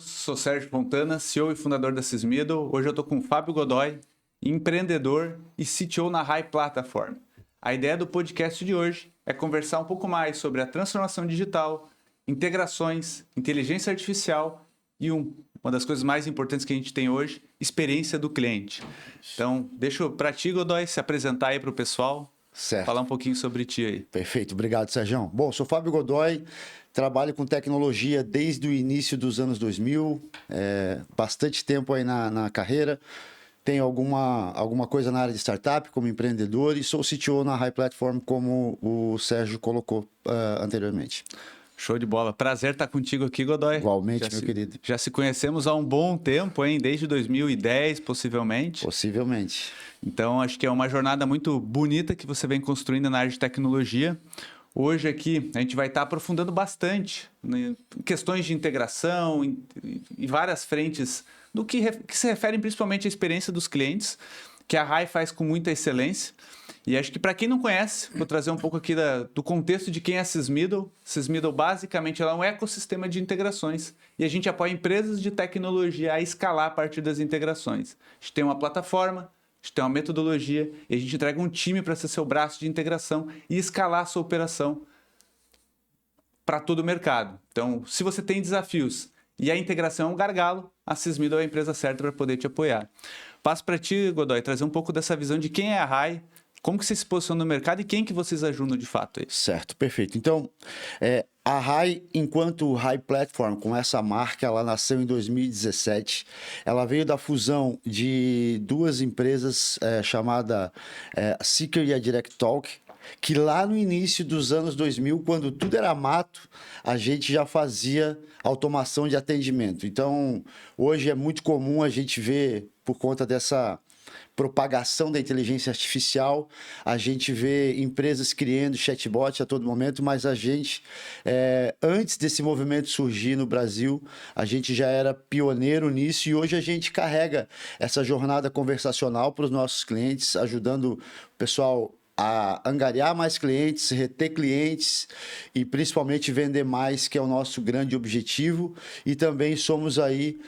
Sou Sérgio Fontana, CEO e fundador da Sysmiddle. Hoje eu estou com o Fábio Godoy, empreendedor e CTO na Rai Platform. A ideia do podcast de hoje é conversar um pouco mais sobre a transformação digital, integrações, inteligência artificial e uma das coisas mais importantes que a gente tem hoje, experiência do cliente. Então, deixo para ti, Godoy, se apresentar aí para o pessoal, Certo. falar um pouquinho sobre ti aí. Perfeito, obrigado, Sérgio. Bom, sou Fábio Godoy, trabalho com tecnologia desde o início dos anos 2000, bastante tempo aí na carreira. Tenho alguma coisa na área de startup como empreendedor e sou CTO na Rai Platform, como o Sérgio colocou anteriormente. Show de bola. Prazer estar contigo aqui, Godoy. Igualmente, meu querido. Já se conhecemos há um bom tempo, hein? Desde 2010, possivelmente. Possivelmente. Então, acho que é uma jornada muito bonita que você vem construindo na área de tecnologia. Hoje aqui, a gente vai estar aprofundando bastante em questões de integração e várias frentes do que se referem principalmente à experiência dos clientes, que a Rai faz com muita excelência. E acho que para quem não conhece, vou trazer um pouco aqui do contexto de quem é a Sysmiddle. Sysmiddle, basicamente, ela é um ecossistema de integrações e a gente apoia empresas de tecnologia a escalar a partir das integrações. A gente tem uma plataforma, a gente tem uma metodologia e a gente entrega um time para ser seu braço de integração e escalar a sua operação para todo o mercado. Então, se você tem desafios e a integração é um gargalo, a Sysmiddle é a empresa certa para poder te apoiar. Passo para ti, Godoy, trazer um pouco dessa visão de quem é a Rai, como que você se posiciona no mercado e quem que vocês ajudam de fato aí? Certo, perfeito. Então, a Rai, enquanto Rai Platform, com essa marca, ela nasceu em 2017. Ela veio da fusão de duas empresas chamada Seeker e a Direct Talk, que lá no início dos anos 2000, quando tudo era mato, a gente já fazia automação de atendimento. Então, hoje é muito comum a gente ver, por conta dessa propagação da inteligência artificial, a gente vê empresas criando chatbot a todo momento, mas a gente, antes desse movimento surgir no Brasil, a gente já era pioneiro nisso e hoje a gente carrega essa jornada conversacional para os nossos clientes, ajudando o pessoal a angariar mais clientes, reter clientes e principalmente vender mais, que é o nosso grande objetivo. E também somos aí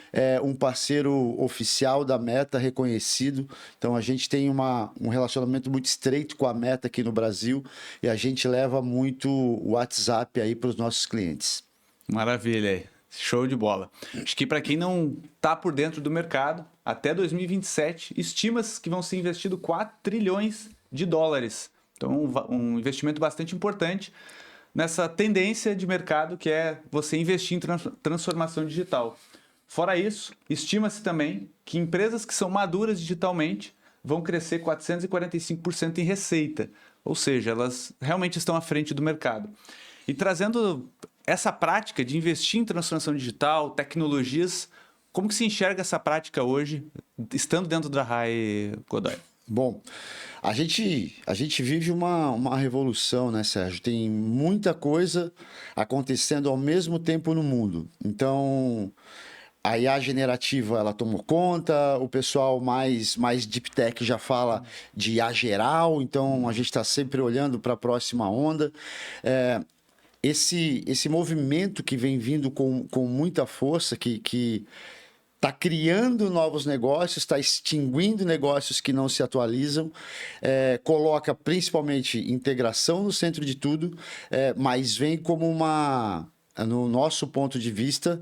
um parceiro oficial da Meta, reconhecido. Então a gente tem um relacionamento muito estreito com a Meta aqui no Brasil e a gente leva muito o WhatsApp aí para os nossos clientes. Maravilha aí. Show de bola. Acho que para quem não está por dentro do mercado, até 2027, estima-se que vão ser investidos 4 trilhões de dólares. Então, um investimento bastante importante nessa tendência de mercado que é você investir em transformação digital. Fora isso, estima-se também que empresas que são maduras digitalmente vão crescer 445% em receita. Ou seja, elas realmente estão à frente do mercado. E trazendo essa prática de investir em transformação digital, tecnologias, como que se enxerga essa prática hoje, estando dentro da Rai, Godoy? Bom, a gente vive uma revolução, né, Sérgio? Tem muita coisa acontecendo ao mesmo tempo no mundo. Então, a IA generativa, ela tomou conta, o pessoal mais Deep Tech já fala de IA geral, então a gente está sempre olhando para a próxima onda. Esse movimento que vem vindo com muita força, que está criando novos negócios, está extinguindo negócios que não se atualizam, coloca principalmente integração no centro de tudo, mas vem como no nosso ponto de vista,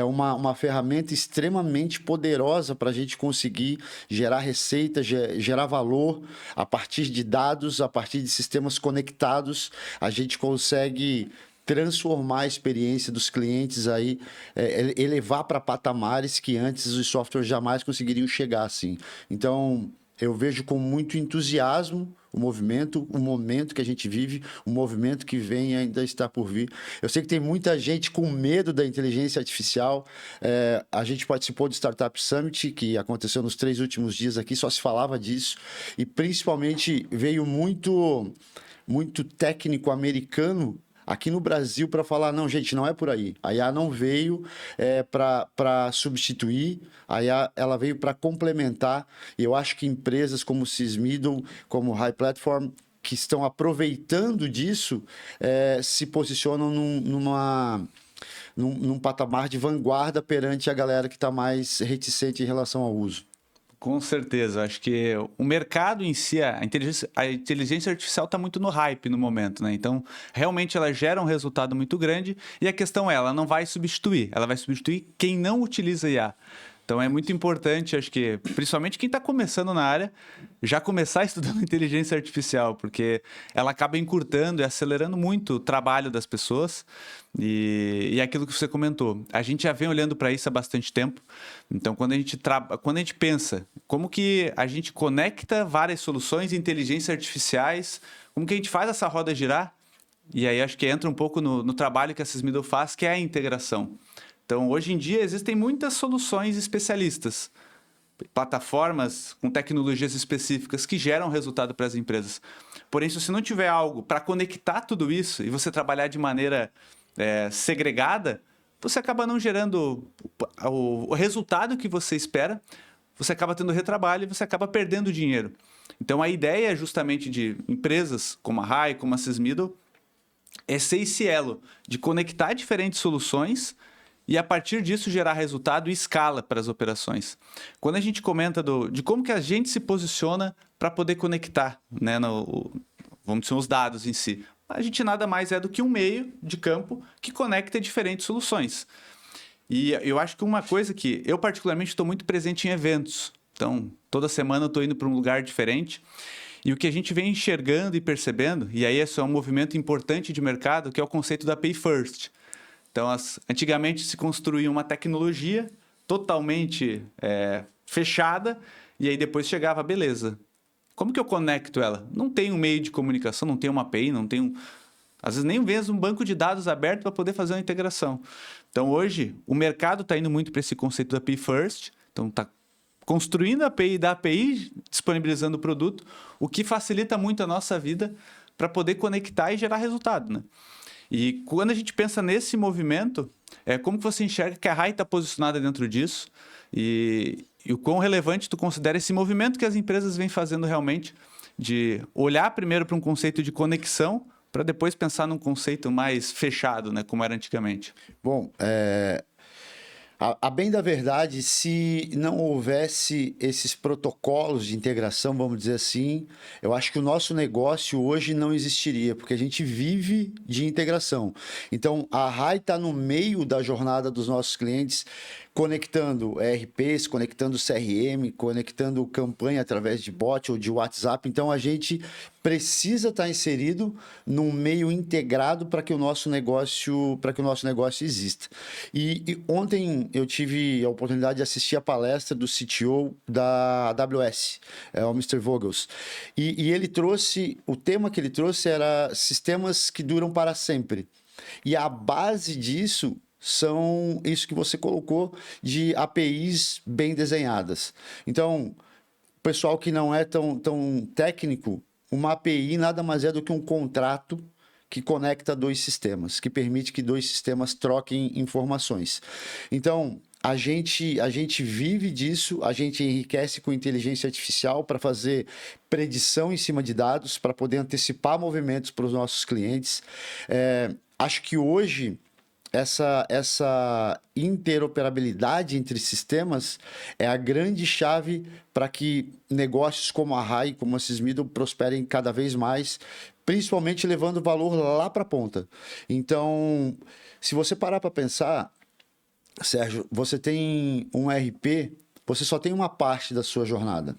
uma ferramenta extremamente poderosa para a gente conseguir gerar receita, gerar valor a partir de dados, a partir de sistemas conectados, a gente consegue transformar a experiência dos clientes aí, elevar para patamares que antes os softwares jamais conseguiriam chegar assim. Então, eu vejo com muito entusiasmo o momento que a gente vive, o movimento que vem e ainda está por vir. Eu sei que tem muita gente com medo da inteligência artificial. A gente participou do Startup Summit, que aconteceu nos 3 últimos dias aqui, só se falava disso. E principalmente veio muito técnico americano aqui no Brasil para falar, não, gente, não é por aí. A IA não veio para substituir, a IA ela veio para complementar. E eu acho que empresas como Sysmiddle, como Rai Platform, que estão aproveitando disso, se posicionam num patamar de vanguarda perante a galera que está mais reticente em relação ao uso. Com certeza, acho que o mercado em si, a inteligência artificial está muito no hype no momento, né? Então, realmente ela gera um resultado muito grande e a questão é, ela não vai substituir, ela vai substituir quem não utiliza IA. Então é muito importante, acho que, principalmente quem está começando na área, já começar estudando inteligência artificial, porque ela acaba encurtando e acelerando muito o trabalho das pessoas. E é aquilo que você comentou, a gente já vem olhando para isso há bastante tempo. Então, quando a gente pensa como que a gente conecta várias soluções de inteligência artificiais, como que a gente faz essa roda girar, e aí acho que entra um pouco no trabalho que a Sysmiddle faz, que é a integração. Então, hoje em dia, existem muitas soluções especialistas, plataformas com tecnologias específicas que geram resultado para as empresas. Porém, se você não tiver algo para conectar tudo isso e você trabalhar de maneira segregada, você acaba não gerando o resultado que você espera, você acaba tendo retrabalho e você acaba perdendo dinheiro. Então, a ideia justamente de empresas como a RAI, como a Sysmiddle, é ser esse elo de conectar diferentes soluções e, a partir disso, gerar resultado e escala para as operações. Quando a gente comenta de como que a gente se posiciona para poder conectar, né, vamos dizer, os dados em si, a gente nada mais é do que um meio de campo que conecta diferentes soluções. E eu acho que uma coisa que eu, particularmente, estou muito presente em eventos. Então, toda semana eu estou indo para um lugar diferente. E o que a gente vem enxergando e percebendo, e aí esse é um movimento importante de mercado, que é o conceito da Pay First. Então, antigamente se construía uma tecnologia totalmente fechada, e aí depois chegava, beleza, como que eu conecto ela? Não tem um meio de comunicação, não tem uma API, não tem às vezes nem mesmo um banco de dados aberto para poder fazer uma integração. Então, hoje, o mercado está indo muito para esse conceito da API First, então está construindo a API da API, disponibilizando o produto, o que facilita muito a nossa vida para poder conectar e gerar resultado, né? E quando a gente pensa nesse movimento, como que você enxerga que a RAI está posicionada dentro disso e o quão relevante tu considera esse movimento que as empresas vêm fazendo realmente de olhar primeiro para um conceito de conexão para depois pensar num conceito mais fechado, né, como era antigamente? Bom, a bem da verdade, se não houvesse esses protocolos de integração, vamos dizer assim, eu acho que o nosso negócio hoje não existiria, porque a gente vive de integração. Então, a RAI está no meio da jornada dos nossos clientes, conectando ERPs, conectando CRM, conectando campanha através de bot ou de WhatsApp. Então, a gente precisa estar inserido num meio integrado para que o nosso negócio exista. E ontem eu tive a oportunidade de assistir a palestra do CTO da AWS, o Mr. Vogels. E ele trouxe, o tema que ele trouxe era sistemas que duram para sempre. E a base disso são isso que você colocou de APIs bem desenhadas. Então, o pessoal que não é tão técnico, uma API nada mais é do que um contrato que conecta dois sistemas, que permite que dois sistemas troquem informações. Então, a gente vive disso, a gente enriquece com inteligência artificial para fazer predição em cima de dados, para poder antecipar movimentos para os nossos clientes. Acho que hoje essa interoperabilidade entre sistemas é a grande chave para que negócios como a RAI, como a Sysmiddle prosperem cada vez mais, principalmente levando valor lá para a ponta. Então, se você parar para pensar, Sérgio, você tem um ERP, você só tem uma parte da sua jornada.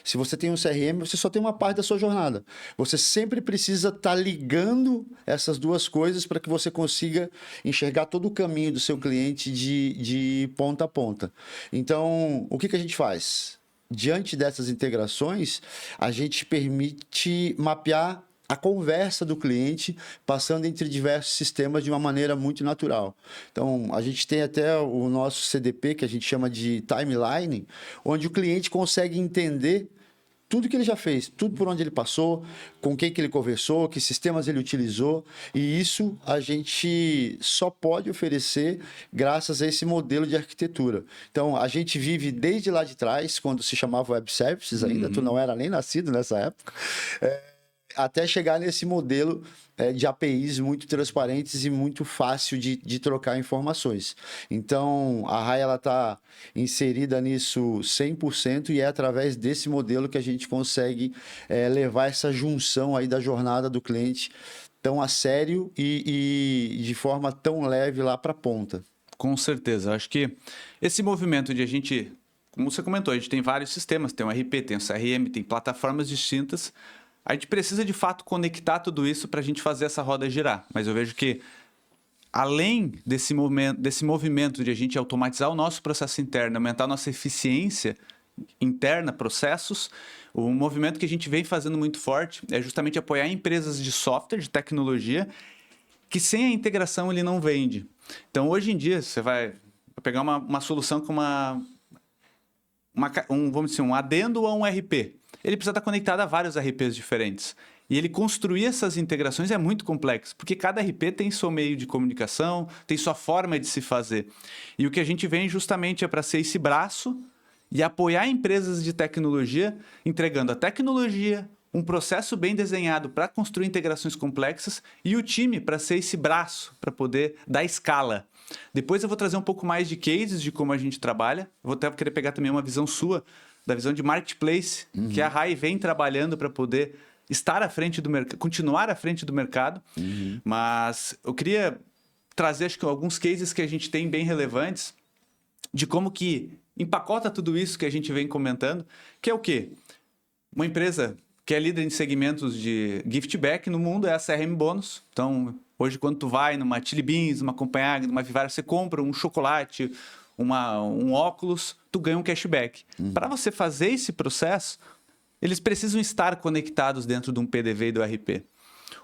Se você tem um CRM, você só tem uma parte da sua jornada. Você sempre precisa estar ligando essas duas coisas para que você consiga enxergar todo o caminho do seu cliente de ponta a ponta. Então, o que a gente faz? Diante dessas integrações, a gente permite mapear a conversa do cliente passando entre diversos sistemas de uma maneira muito natural. Então, a gente tem até o nosso CDP, que a gente chama de timeline, onde o cliente consegue entender tudo que ele já fez, tudo por onde ele passou, com quem que ele conversou, que sistemas ele utilizou, e isso a gente só pode oferecer graças a esse modelo de arquitetura. Então, a gente vive desde lá de trás, quando se chamava Web Services ainda, tu não era nem nascido nessa época, até chegar nesse modelo de APIs muito transparentes e muito fácil de trocar informações. Então, a Rai está inserida nisso 100% e é através desse modelo que a gente consegue levar essa junção aí da jornada do cliente tão a sério e de forma tão leve lá para a ponta. Com certeza. Acho que esse movimento de a gente, como você comentou, a gente tem vários sistemas, tem o RP, tem o CRM, tem plataformas distintas. A gente precisa, de fato, conectar tudo isso para a gente fazer essa roda girar. Mas eu vejo que, além desse movimento de a gente automatizar o nosso processo interno, aumentar a nossa eficiência interna, processos, o movimento que a gente vem fazendo muito forte é justamente apoiar empresas de software, de tecnologia, que sem a integração ele não vende. Então, hoje em dia, você vai pegar uma solução com vamos dizer, um adendo a um RP. Ele precisa estar conectado a vários RPs diferentes. E ele construir essas integrações é muito complexo, porque cada RP tem seu meio de comunicação, tem sua forma de se fazer. E o que a gente vem justamente é para ser esse braço e apoiar empresas de tecnologia, entregando a tecnologia, um processo bem desenhado para construir integrações complexas e o time para ser esse braço, para poder dar escala. Depois eu vou trazer um pouco mais de cases de como a gente trabalha. Eu vou até querer pegar também uma visão sua, da visão de marketplace, que a Rai vem trabalhando para poder estar à frente do mercado, continuar à frente do mercado. Mas eu queria trazer, acho que alguns cases que a gente tem bem relevantes de como que empacota tudo isso que a gente vem comentando, que é o quê? Uma empresa que é líder em segmentos de gift back no mundo é a CRM Bônus. Então, hoje, quando tu vai numa Chili Beans, numa Copenhagen, numa Vivara, você compra um chocolate, um óculos, tu ganha um cashback. Para você fazer esse processo, eles precisam estar conectados dentro de um PDV e do RP.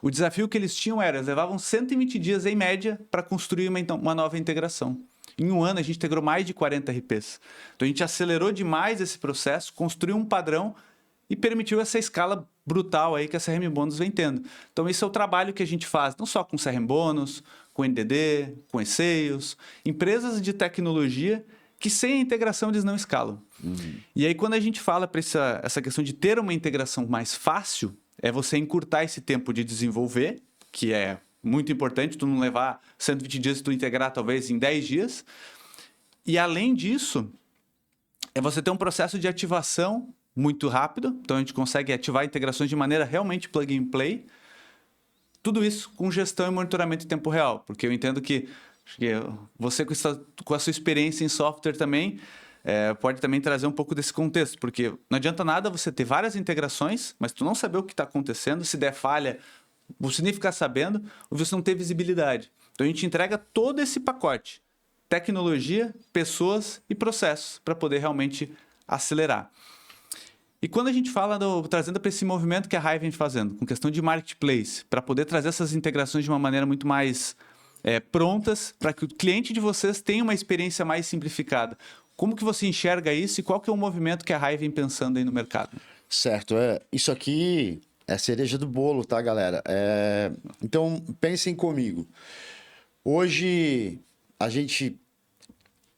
O desafio que eles tinham era, eles levavam 120 dias em média para construir uma nova integração. Em um ano, a gente integrou mais de 40 RPs. Então, a gente acelerou demais esse processo, construiu um padrão e permitiu essa escala brutal aí que a CRM Bônus vem tendo. Então, esse é o trabalho que a gente faz, não só com CRM Bônus, com NDD, com e-sales, empresas de tecnologia que sem a integração eles não escalam. E aí, quando a gente fala para essa questão de ter uma integração mais fácil, é você encurtar esse tempo de desenvolver, que é muito importante, tu não levar 120 dias e tu integrar talvez em 10 dias. E além disso, é você ter um processo de ativação muito rápido, então a gente consegue ativar integrações de maneira realmente plug and play. Tudo isso com gestão e monitoramento em tempo real, porque eu entendo que você com a sua experiência em software também pode também trazer um pouco desse contexto, porque não adianta nada você ter várias integrações, mas tu não saber o que está acontecendo, se der falha, você nem ficar sabendo, ou você não ter visibilidade. Então a gente entrega todo esse pacote, tecnologia, pessoas e processos, para poder realmente acelerar. E quando a gente fala, trazendo para esse movimento que a Rai vem fazendo, com questão de marketplace, para poder trazer essas integrações de uma maneira muito mais prontas, para que o cliente de vocês tenha uma experiência mais simplificada. Como que você enxerga isso e qual que é o movimento que a Rai vem pensando aí no mercado? Certo, isso aqui é a cereja do bolo, tá, galera? Então, pensem comigo. Hoje, a gente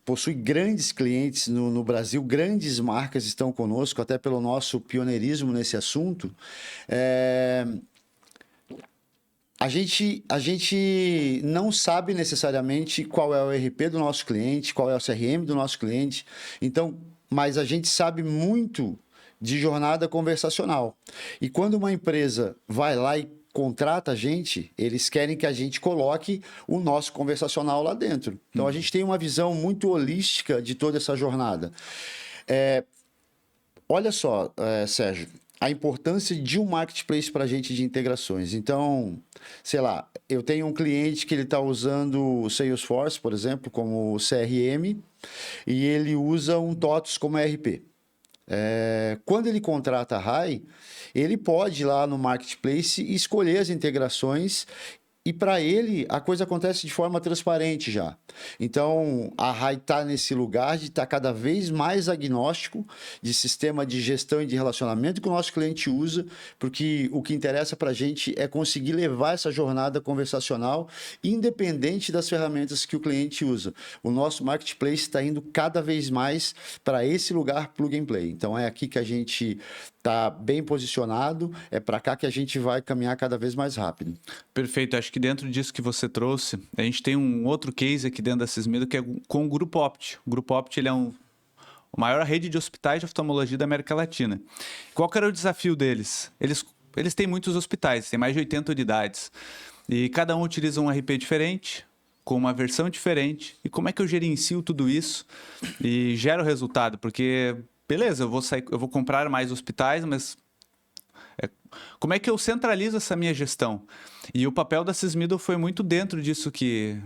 possui grandes clientes no Brasil, grandes marcas estão conosco, até pelo nosso pioneirismo nesse assunto. A gente não sabe necessariamente qual é o RP do nosso cliente, qual é o CRM do nosso cliente, então, mas a gente sabe muito de jornada conversacional. E quando uma empresa vai lá e contrata a gente, eles querem que a gente coloque o nosso conversacional lá dentro. Então, a gente tem uma visão muito holística de toda essa jornada. Olha só, Sérgio, a importância de um marketplace para a gente de integrações. Então, sei lá, eu tenho um cliente que ele está usando o Salesforce, por exemplo, como CRM, e ele usa um TOTOS como ERP. Quando ele contrata a Rai, ele pode ir lá no marketplace e escolher as integrações E para ele, a coisa acontece de forma transparente já. Então, a RAI está nesse lugar de estar cada vez mais agnóstico de sistema de gestão e de relacionamento que o nosso cliente usa, porque o que interessa para a gente é conseguir levar essa jornada conversacional independente das ferramentas que o cliente usa. O nosso marketplace está indo cada vez mais para esse lugar plug and play. Então, é aqui que a gente está bem posicionado, é para cá que a gente vai caminhar cada vez mais rápido. Perfeito. Acho que dentro disso que você trouxe, a gente tem um outro case aqui dentro da Sysmedo que é com o Grupo Opt. O Grupo Opt ele é a maior rede de hospitais de oftalmologia da América Latina. Qual que era o desafio deles? Eles têm muitos hospitais, têm mais de 80 unidades. E cada um utiliza um RP diferente, com uma versão diferente. E como é que eu gerencio tudo isso e gero resultado? Porque, beleza, eu vou comprar mais hospitais, mas como é que eu centralizo essa minha gestão? E o papel da Sysmedo foi muito dentro disso que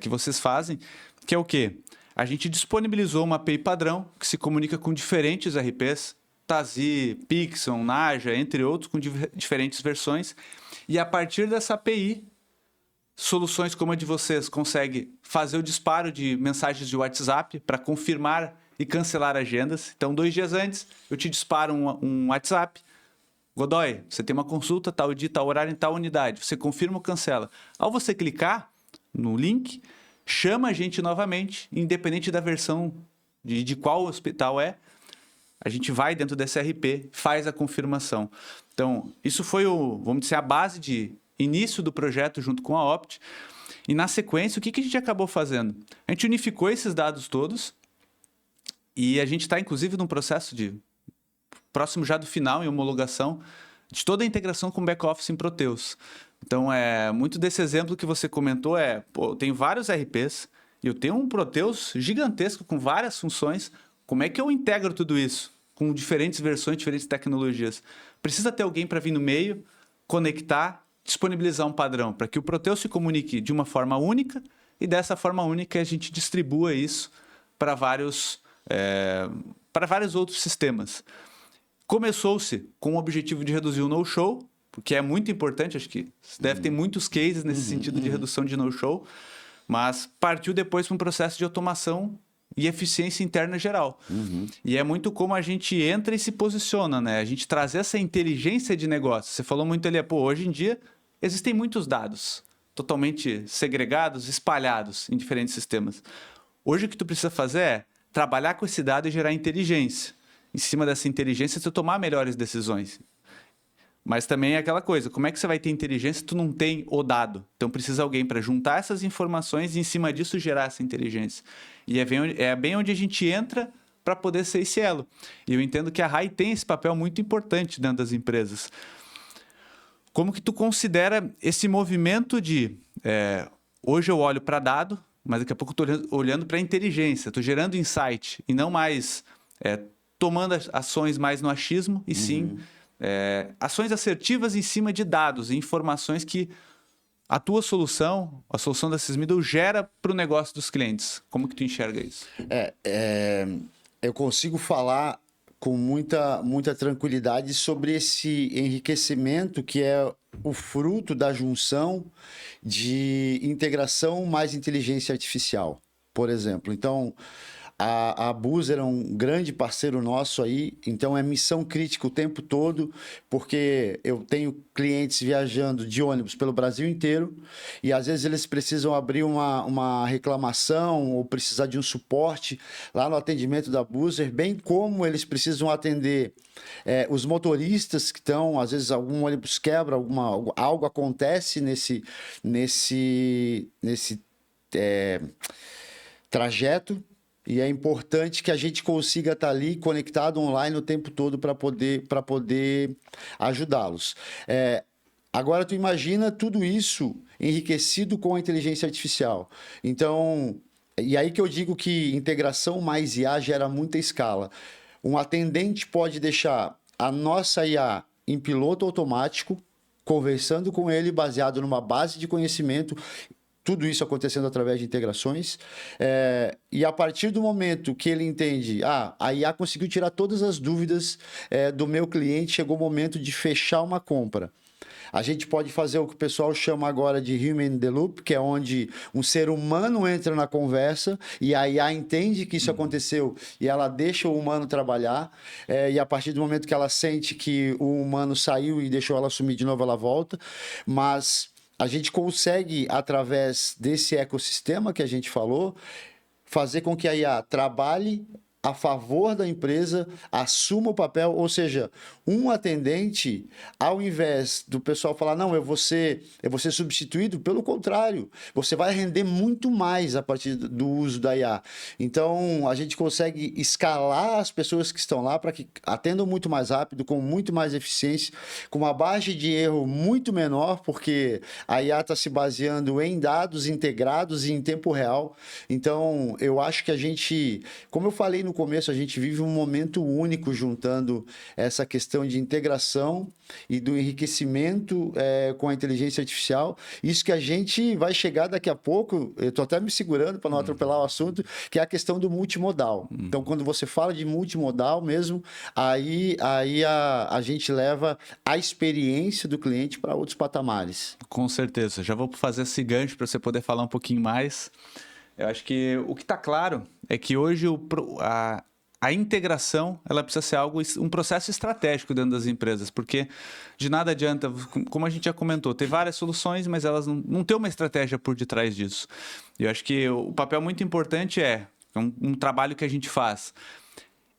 vocês fazem, que é o quê? A gente disponibilizou uma API padrão que se comunica com diferentes RPs, Tazi, Pixon, Naja, entre outros, com diferentes versões. E a partir dessa API, soluções como a de vocês conseguem fazer o disparo de mensagens de WhatsApp para confirmar e cancelar agendas. Então, 2 dias antes, eu te disparo um WhatsApp. Godoy, você tem uma consulta, tal dia, tal horário, em tal unidade. Você confirma ou cancela. Ao você clicar no link, chama a gente novamente, independente da versão de qual hospital é, a gente vai dentro desse RP, faz a confirmação. Então, isso foi vamos dizer, a base de início do projeto junto com a Opt. E na sequência, o que a gente acabou fazendo? A gente unificou esses dados todos e a gente está, inclusive, num processo próximo já do final, em homologação, de toda a integração com o back-office em Proteus. Então, muito desse exemplo que você comentou eu tenho vários RPs e eu tenho um Proteus gigantesco com várias funções. Como é que eu integro tudo isso com diferentes versões, diferentes tecnologias? Precisa ter alguém para vir no meio, conectar, disponibilizar um padrão para que o Proteus se comunique de uma forma única e dessa forma única a gente distribua isso para vários outros sistemas. Começou-se com o objetivo de reduzir o no-show, porque é muito importante, acho que deve ter muitos cases nesse sentido de redução de no-show, mas partiu depois para um processo de automação e eficiência interna geral. E é muito como a gente entra e se posiciona, né? A gente trazer essa inteligência de negócio. Você falou muito ali, hoje em dia existem muitos dados totalmente segregados, espalhados em diferentes sistemas. Hoje o que tu precisa fazer é trabalhar com esse dado e gerar inteligência. Em cima dessa inteligência, você tomar melhores decisões. Mas também é aquela coisa, como é que você vai ter inteligência se tu não tem o dado? Então precisa alguém para juntar essas informações e em cima disso gerar essa inteligência. E é bem onde a gente entra para poder ser esse elo. E eu entendo que a RAI tem esse papel muito importante dentro das empresas. Como que tu considera esse movimento de... hoje eu olho para dado, mas daqui a pouco eu estou olhando para inteligência, estou gerando insight e não mais... tomando ações mais no achismo, e sim ações assertivas em cima de dados e informações que a tua solução, a solução da Sysmedo, gera para o negócio dos clientes. Como que tu enxerga isso? Eu consigo falar com muita tranquilidade sobre esse enriquecimento que é o fruto da junção de integração mais inteligência artificial, por exemplo. Então, a Buser é um grande parceiro nosso aí, então é missão crítica o tempo todo, porque eu tenho clientes viajando de ônibus pelo Brasil inteiro e às vezes eles precisam abrir uma reclamação ou precisar de um suporte lá no atendimento da Buser, bem como eles precisam atender os motoristas que estão, às vezes algum ônibus quebra, algo acontece nesse trajeto. E é importante que a gente consiga estar ali conectado online o tempo todo para poder ajudá-los. Agora, tu imagina tudo isso enriquecido com a inteligência artificial. Então, e aí que eu digo que integração mais IA gera muita escala. Um atendente pode deixar a nossa IA em piloto automático, conversando com ele baseado numa base de conhecimento, tudo isso acontecendo através de integrações. E a partir do momento que ele entende, a IA conseguiu tirar todas as dúvidas do meu cliente, chegou o momento de fechar uma compra. A gente pode fazer o que o pessoal chama agora de Human in the Loop, que é onde um ser humano entra na conversa e a IA entende que isso aconteceu e ela deixa o humano trabalhar. E a partir do momento que ela sente que o humano saiu e deixou ela sumir de novo, ela volta. Mas a gente consegue, através desse ecossistema que a gente falou, fazer com que a IA trabalhe a favor da empresa, assuma o papel, ou seja, um atendente, ao invés do pessoal falar, não, eu vou ser substituído, pelo contrário, você vai render muito mais a partir do uso da IA. Então, a gente consegue escalar as pessoas que estão lá para que atendam muito mais rápido, com muito mais eficiência, com uma margem de erro muito menor, porque a IA está se baseando em dados integrados e em tempo real. Então, eu acho que a gente, como eu falei no começo, a gente vive um momento único juntando essa questão de integração e do enriquecimento com a inteligência artificial. Isso que a gente vai chegar daqui a pouco, eu estou até me segurando para não atropelar o assunto, que é a questão do multimodal. Então, quando você fala de multimodal mesmo, aí a gente leva a experiência do cliente para outros patamares. Com certeza. Já vou fazer esse gancho para você poder falar um pouquinho mais. Eu acho que o que está claro é que hoje a integração ela precisa ser um processo estratégico dentro das empresas, porque de nada adianta, como a gente já comentou, ter várias soluções, mas elas não têm uma estratégia por detrás disso. E eu acho que o papel muito importante é um trabalho que a gente faz,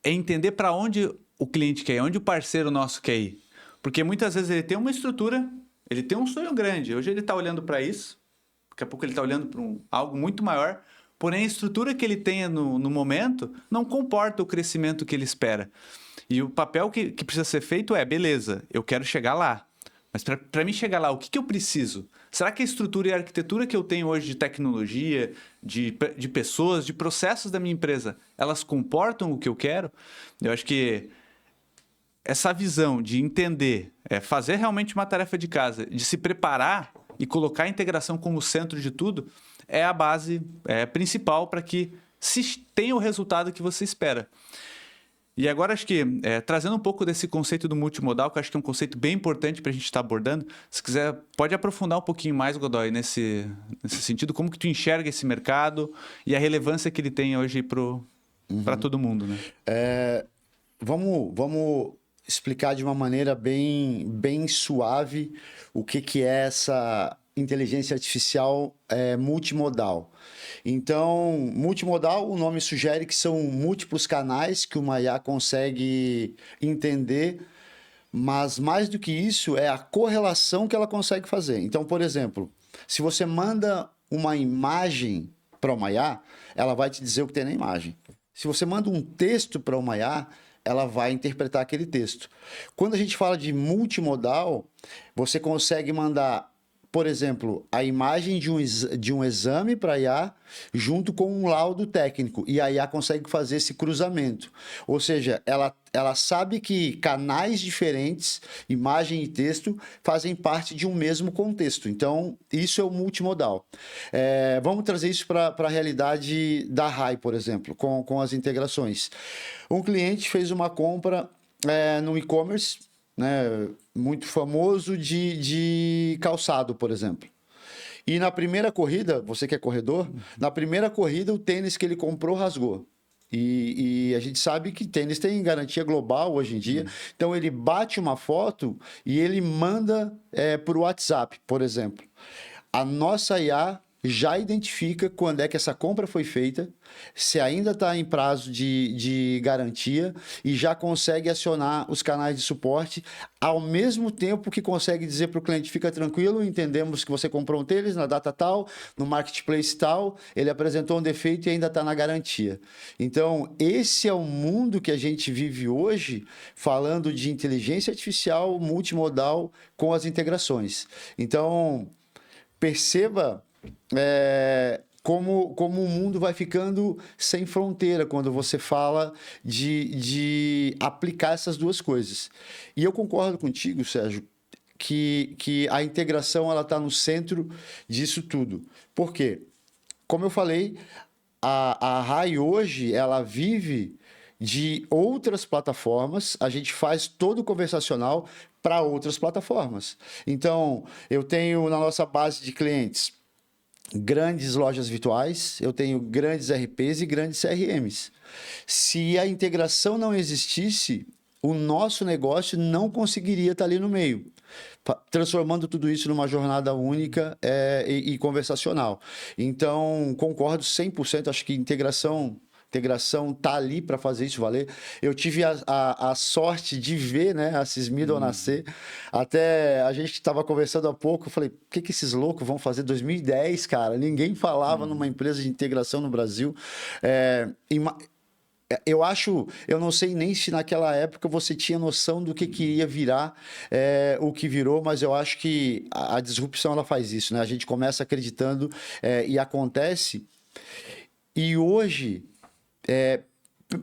é entender para onde o cliente quer ir, onde o parceiro nosso quer ir. Porque muitas vezes ele tem uma estrutura, ele tem um sonho grande, hoje ele está olhando para isso, daqui a pouco ele está olhando para algo muito maior, porém a estrutura que ele tenha no momento não comporta o crescimento que ele espera. E o papel que precisa ser feito é, beleza, eu quero chegar lá, mas para mim chegar lá, o que eu preciso? Será que a estrutura e a arquitetura que eu tenho hoje de tecnologia, de pessoas, de processos da minha empresa, elas comportam o que eu quero? Eu acho que essa visão de entender, fazer realmente uma tarefa de casa, de se preparar e colocar a integração como centro de tudo, é a base principal para que se tenha o resultado que você espera. E agora, acho que, trazendo um pouco desse conceito do multimodal, que eu acho que é um conceito bem importante para a gente estar abordando, se quiser, pode aprofundar um pouquinho mais, Godoy, nesse sentido, como que tu enxerga esse mercado e a relevância que ele tem hoje para todo mundo, né? Vamos explicar de uma maneira bem suave o que é essa inteligência artificial multimodal. Então, multimodal, o nome sugere que são múltiplos canais que uma IA consegue entender, mas mais do que isso é a correlação que ela consegue fazer. Então, por exemplo, se você manda uma imagem para uma IA, ela vai te dizer o que tem na imagem. Se você manda um texto para uma IA, ela vai interpretar aquele texto. Quando a gente fala de multimodal, você consegue mandar, por exemplo, a imagem de um exame para a IA junto com um laudo técnico, e a IA consegue fazer esse cruzamento. Ou seja, ela sabe que canais diferentes, imagem e texto, fazem parte de um mesmo contexto. Então, isso é o multimodal. Vamos trazer isso para a realidade da RAI, por exemplo, com as integrações. Um cliente fez uma compra no e-commerce, né, muito famoso de calçado, por exemplo. E na primeira corrida, você que é corredor, na primeira corrida o tênis que ele comprou rasgou. E a gente sabe que tênis tem garantia global hoje em dia. Então ele bate uma foto e ele manda por WhatsApp, por exemplo. A nossa IA já identifica quando é que essa compra foi feita, se ainda está em prazo de garantia, e já consegue acionar os canais de suporte, ao mesmo tempo que consegue dizer para o cliente, fica tranquilo, entendemos que você comprou um tênis na data tal, no marketplace tal, ele apresentou um defeito e ainda está na garantia. Então, esse é o mundo que a gente vive hoje, falando de inteligência artificial multimodal com as integrações. Então, perceba como o mundo vai ficando sem fronteira quando você fala de aplicar essas duas coisas. E eu concordo contigo, Sérgio, que a integração está no centro disso tudo. Por quê? Como eu falei, a RAI hoje ela vive de outras plataformas, a gente faz todo o conversacional para outras plataformas. Então, eu tenho na nossa base de clientes grandes lojas virtuais, eu tenho grandes RPs e grandes CRMs. Se a integração não existisse, o nosso negócio não conseguiria estar ali no meio, transformando tudo isso numa jornada única e conversacional. Então, concordo 100%, acho que integração tá ali para fazer isso valer. Eu tive a sorte de ver, né, a Sysmiddle nascer. Até a gente estava conversando há pouco, eu falei, o que esses loucos vão fazer? 2010, cara, ninguém falava numa empresa de integração no Brasil. Eu não sei nem se naquela época você tinha noção do que ia virar o que virou, mas eu acho que a disrupção ela faz isso, né? A gente começa acreditando e acontece. E hoje,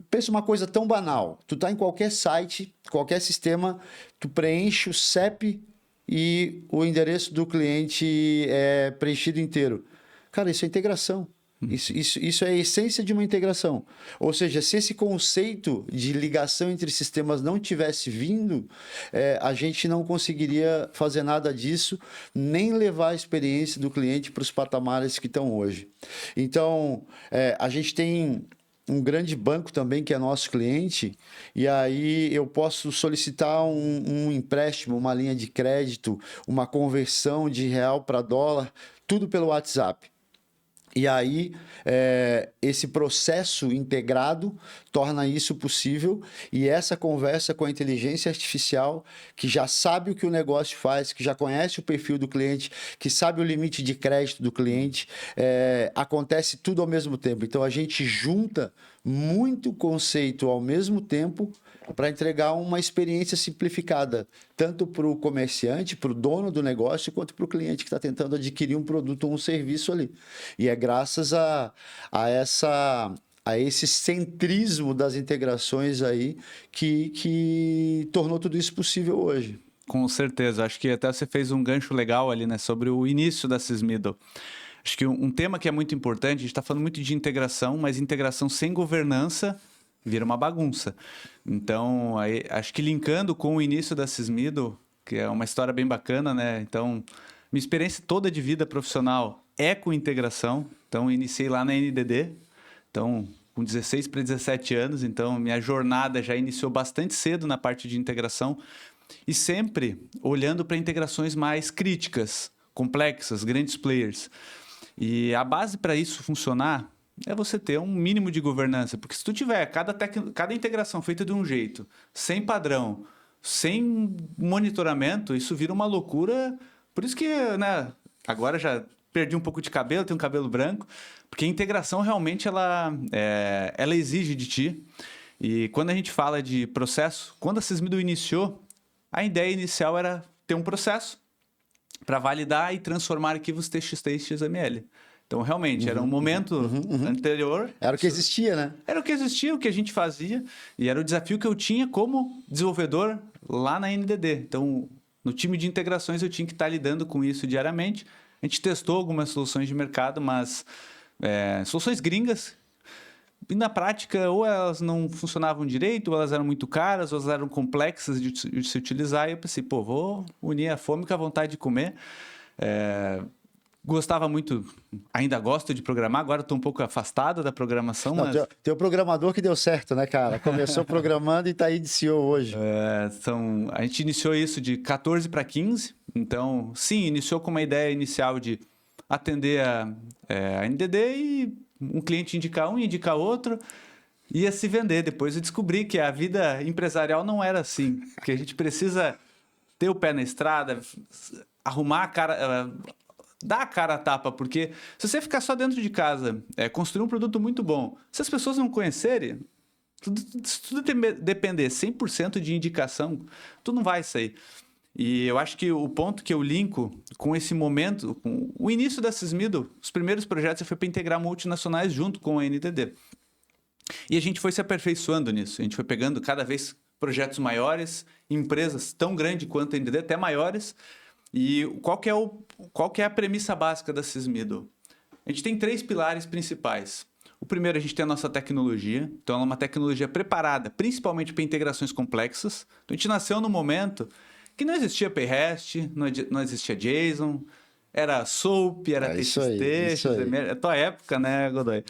pensa uma coisa tão banal. Tu tá em qualquer site, qualquer sistema, tu preenche o CEP e o endereço do cliente é preenchido inteiro. Cara, isso é integração. Isso é a essência de uma integração. Ou seja, se esse conceito de ligação entre sistemas não tivesse vindo, a gente não conseguiria fazer nada disso, nem levar a experiência do cliente para os patamares que estão hoje. Então, a gente tem um grande banco também que é nosso cliente, e aí eu posso solicitar um empréstimo, uma linha de crédito, uma conversão de real para dólar, tudo pelo WhatsApp. E aí, esse processo integrado torna isso possível, e essa conversa com a inteligência artificial, que já sabe o que o negócio faz, que já conhece o perfil do cliente, que sabe o limite de crédito do cliente, acontece tudo ao mesmo tempo. Então, a gente junta muito conceito ao mesmo tempo para entregar uma experiência simplificada, tanto para o comerciante, para o dono do negócio, quanto para o cliente que está tentando adquirir um produto ou um serviço ali. E é graças a esse centrismo das integrações aí que tornou tudo isso possível hoje. Com certeza. Acho que até você fez um gancho legal ali, né, sobre o início da Sysmiddle. Acho que um tema que é muito importante, a gente está falando muito de integração, mas integração sem governança vira uma bagunça. Então, aí, acho que linkando com o início da Sysmiddle, que é uma história bem bacana, né? Então, minha experiência toda de vida profissional é com integração. Então, iniciei lá na NDD, então, com 16 para 17 anos. Então, minha jornada já iniciou bastante cedo na parte de integração e sempre olhando para integrações mais críticas, complexas, grandes players. E a base para isso funcionar é você ter um mínimo de governança, porque se tu tiver cada integração feita de um jeito, sem padrão, sem monitoramento, isso vira uma loucura. Por isso que, né, agora já perdi um pouco de cabelo, tenho um cabelo branco, porque a integração realmente ela exige de ti. E quando a gente fala de processo, quando a Sysmiddle iniciou, a ideia inicial era ter um processo para validar e transformar arquivos TXT e XML. Então, realmente, era um momento anterior. Era o que existia, né? Era o que existia, o que a gente fazia. E era o desafio que eu tinha como desenvolvedor lá na NDD. Então, no time de integrações, eu tinha que estar lidando com isso diariamente. A gente testou algumas soluções de mercado, mas soluções gringas. E na prática, ou elas não funcionavam direito, ou elas eram muito caras, ou elas eram complexas de se utilizar. E eu pensei, vou unir a fome com a vontade de comer. Gostava muito, ainda gosto de programar, agora estou um pouco afastado da programação. Não, mas... Tem o programador que deu certo, né, cara? Começou programando e está aí de CEO hoje. A gente iniciou isso de 14 para 15, então, sim, iniciou com uma ideia inicial de atender a NDD e um cliente indicar um, indicar outro, ia se vender. Depois eu descobri que a vida empresarial não era assim, que a gente precisa ter o pé na estrada, arrumar a cara... Dá a cara a tapa, porque se você ficar só dentro de casa, construir um produto muito bom, se as pessoas não conhecerem, se tudo depender 100% de indicação, tu não vai sair. E eu acho que o ponto que eu linko com esse momento, com o início da Sysmiddle, os primeiros projetos foi para integrar multinacionais junto com a NDD. E a gente foi se aperfeiçoando nisso, a gente foi pegando cada vez projetos maiores, empresas tão grandes quanto a NDD, até maiores. E qual que é a premissa básica da Sysmiddle? A gente tem 3 pilares principais. O primeiro, a gente tem a nossa tecnologia. Então, ela é uma tecnologia preparada, principalmente para integrações complexas. Então, a gente nasceu num momento que não existia PayRest, não existia JSON, era SOAP, era Isso TXT, aí, isso aí. XML. É a tua época, né, Godoy?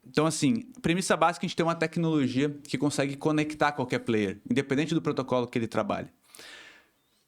Então, assim, premissa básica, a gente tem uma tecnologia que consegue conectar qualquer player, independente do protocolo que ele trabalhe.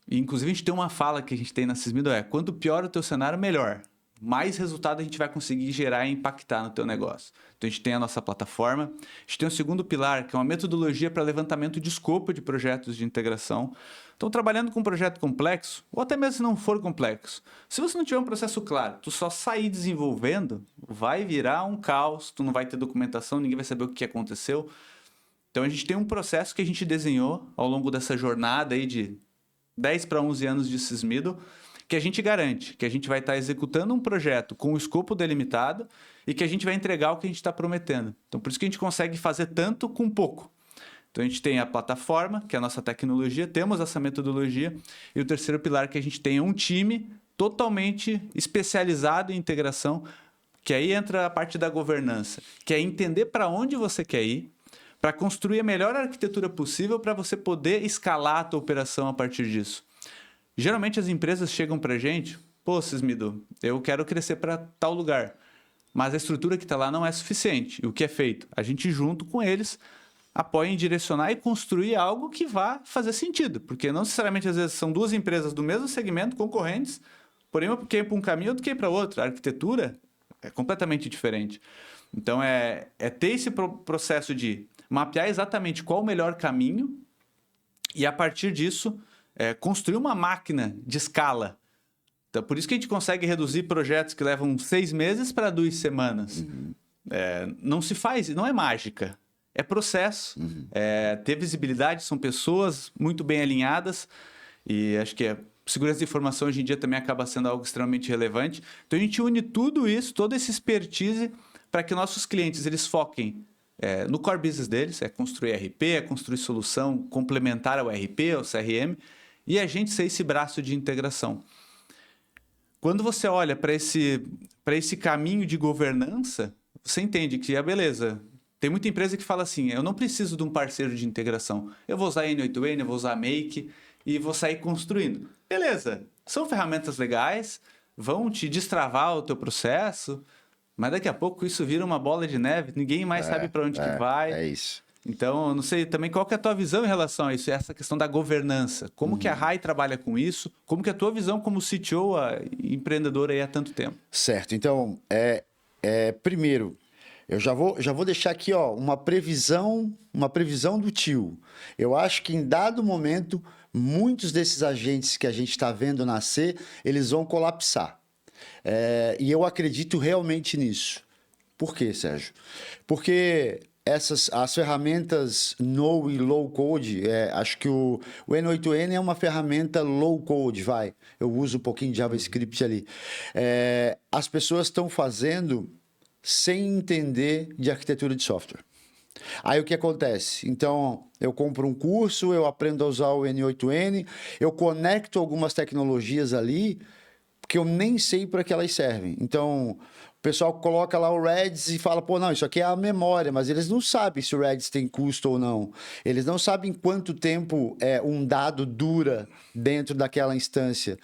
E, inclusive, a gente tem uma fala que a gente tem na Sysmido, quanto pior o teu cenário, melhor. Mais resultado a gente vai conseguir gerar e impactar no teu negócio. Então, a gente tem a nossa plataforma. A gente tem o segundo pilar, que é uma metodologia para levantamento de escopo de projetos de integração. Então, trabalhando com um projeto complexo, ou até mesmo se não for complexo, se você não tiver um processo claro, tu só sair desenvolvendo, vai virar um caos, tu não vai ter documentação, ninguém vai saber o que aconteceu. Então, a gente tem um processo que a gente desenhou ao longo dessa jornada aí de 10 para 11 anos de Sysmido, que a gente garante que a gente vai estar executando um projeto com o escopo delimitado e que a gente vai entregar o que a gente está prometendo. Então, por isso que a gente consegue fazer tanto com pouco. Então, a gente tem a plataforma, que é a nossa tecnologia, temos essa metodologia, e o terceiro pilar que a gente tem é um time totalmente especializado em integração, que aí entra a parte da governança, que é entender para onde você quer ir, para construir a melhor arquitetura possível para você poder escalar a tua operação a partir disso. Geralmente as empresas chegam para a gente, pô, Sysmido, eu quero crescer para tal lugar, mas a estrutura que está lá não é suficiente. E o que é feito? A gente, junto com eles, apoia em direcionar e construir algo que vá fazer sentido, porque não necessariamente às vezes são duas empresas do mesmo segmento, concorrentes, porém uma quer ir para um caminho, outra quer ir para outro. A arquitetura é completamente diferente. Então, é ter esse processo de mapear exatamente qual o melhor caminho e, a partir disso, construir uma máquina de escala. Então, por isso que a gente consegue reduzir projetos que levam 6 meses para 2 semanas. Uhum. Não se faz, não é mágica. É processo. Uhum. Ter visibilidade, são pessoas muito bem alinhadas. E acho que segurança de informação hoje em dia também acaba sendo algo extremamente relevante. Então, a gente une tudo isso, toda essa expertise, para que nossos clientes eles foquem no core business deles, construir RP, construir solução complementar ao RP, ao CRM, e a gente ser esse braço de integração. Quando você olha para esse caminho de governança, você entende que, beleza, tem muita empresa que fala assim, eu não preciso de um parceiro de integração, eu vou usar N8N, eu vou usar Make e vou sair construindo. Beleza, são ferramentas legais, vão te destravar o teu processo, mas daqui a pouco isso vira uma bola de neve, ninguém mais sabe para onde que vai. É isso. Então, eu não sei também qual que é a tua visão em relação a isso, essa questão da governança. Como que a RAI trabalha com isso? Como que é a tua visão como CTO, empreendedor aí há tanto tempo? Certo. Então, primeiro, eu já vou deixar aqui uma previsão do tio. Eu acho que em dado momento, muitos desses agentes que a gente está vendo nascer, eles vão colapsar. E eu acredito realmente nisso. Por quê, Sérgio? Porque as ferramentas no e low code, acho que o N8N é uma ferramenta low code, eu uso um pouquinho de JavaScript ali. As pessoas estão fazendo sem entender de arquitetura de software. Aí o que acontece? Então, eu compro um curso, eu aprendo a usar o N8N, eu conecto algumas tecnologias ali, porque eu nem sei para que elas servem. Então, o pessoal coloca lá o Redis e fala, pô, não, isso aqui é a memória, mas eles não sabem se o Redis tem custo ou não. Eles não sabem quanto tempo um dado dura dentro daquela instância.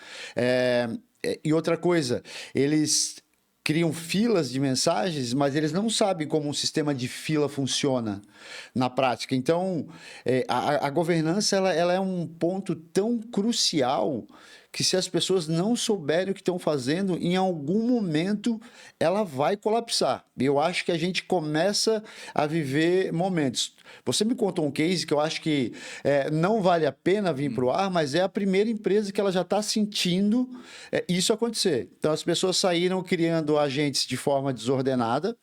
E outra coisa, eles criam filas de mensagens, mas eles não sabem como um sistema de fila funciona na prática. Então, a governança ela é um ponto tão crucial que se as pessoas não souberem o que estão fazendo, em algum momento ela vai colapsar. E eu acho que a gente começa a viver momentos. Você me contou um case que eu acho que não vale a pena vir para o ar, mas é a primeira empresa que ela já está sentindo isso acontecer. Então, as pessoas saíram criando agentes de forma desordenada,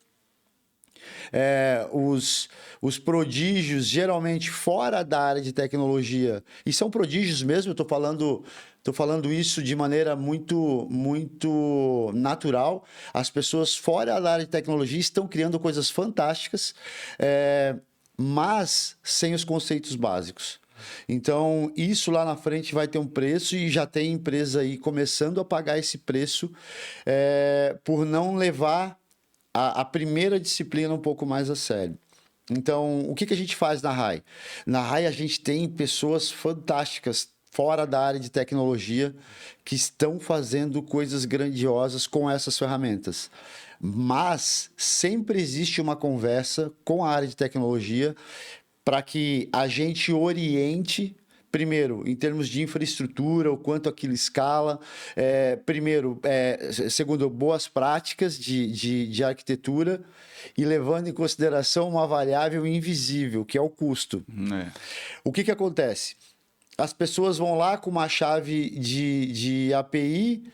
os prodígios geralmente fora da área de tecnologia, e são prodígios mesmo, eu estou falando isso de maneira muito, muito natural. As pessoas fora da área de tecnologia estão criando coisas fantásticas, mas sem os conceitos básicos. Então, isso lá na frente vai ter um preço e já tem empresa aí começando a pagar esse preço por não levar a primeira disciplina um pouco mais a sério. Então, o que a gente faz na RAI? Na RAI, a gente tem pessoas fantásticas fora da área de tecnologia que estão fazendo coisas grandiosas com essas ferramentas. Mas sempre existe uma conversa com a área de tecnologia para que a gente oriente. Primeiro, em termos de infraestrutura, o quanto aquilo escala. Segundo, boas práticas de arquitetura e levando em consideração uma variável invisível, que é o custo. O que acontece? As pessoas vão lá com uma chave de API,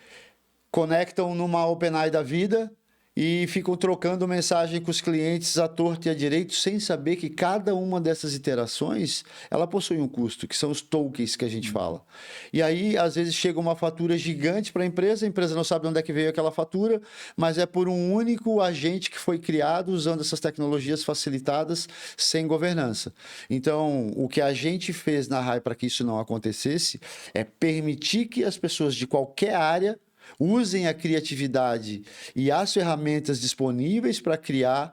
conectam numa OpenAI da vida e ficam trocando mensagem com os clientes à torta e à direito, sem saber que cada uma dessas iterações, ela possui um custo, que são os tokens que a gente fala. E aí, às vezes, chega uma fatura gigante para a empresa não sabe de onde é que veio aquela fatura, mas é por um único agente que foi criado usando essas tecnologias facilitadas, sem governança. Então, o que a gente fez na RAI para que isso não acontecesse é permitir que as pessoas de qualquer área usem a criatividade e as ferramentas disponíveis para criar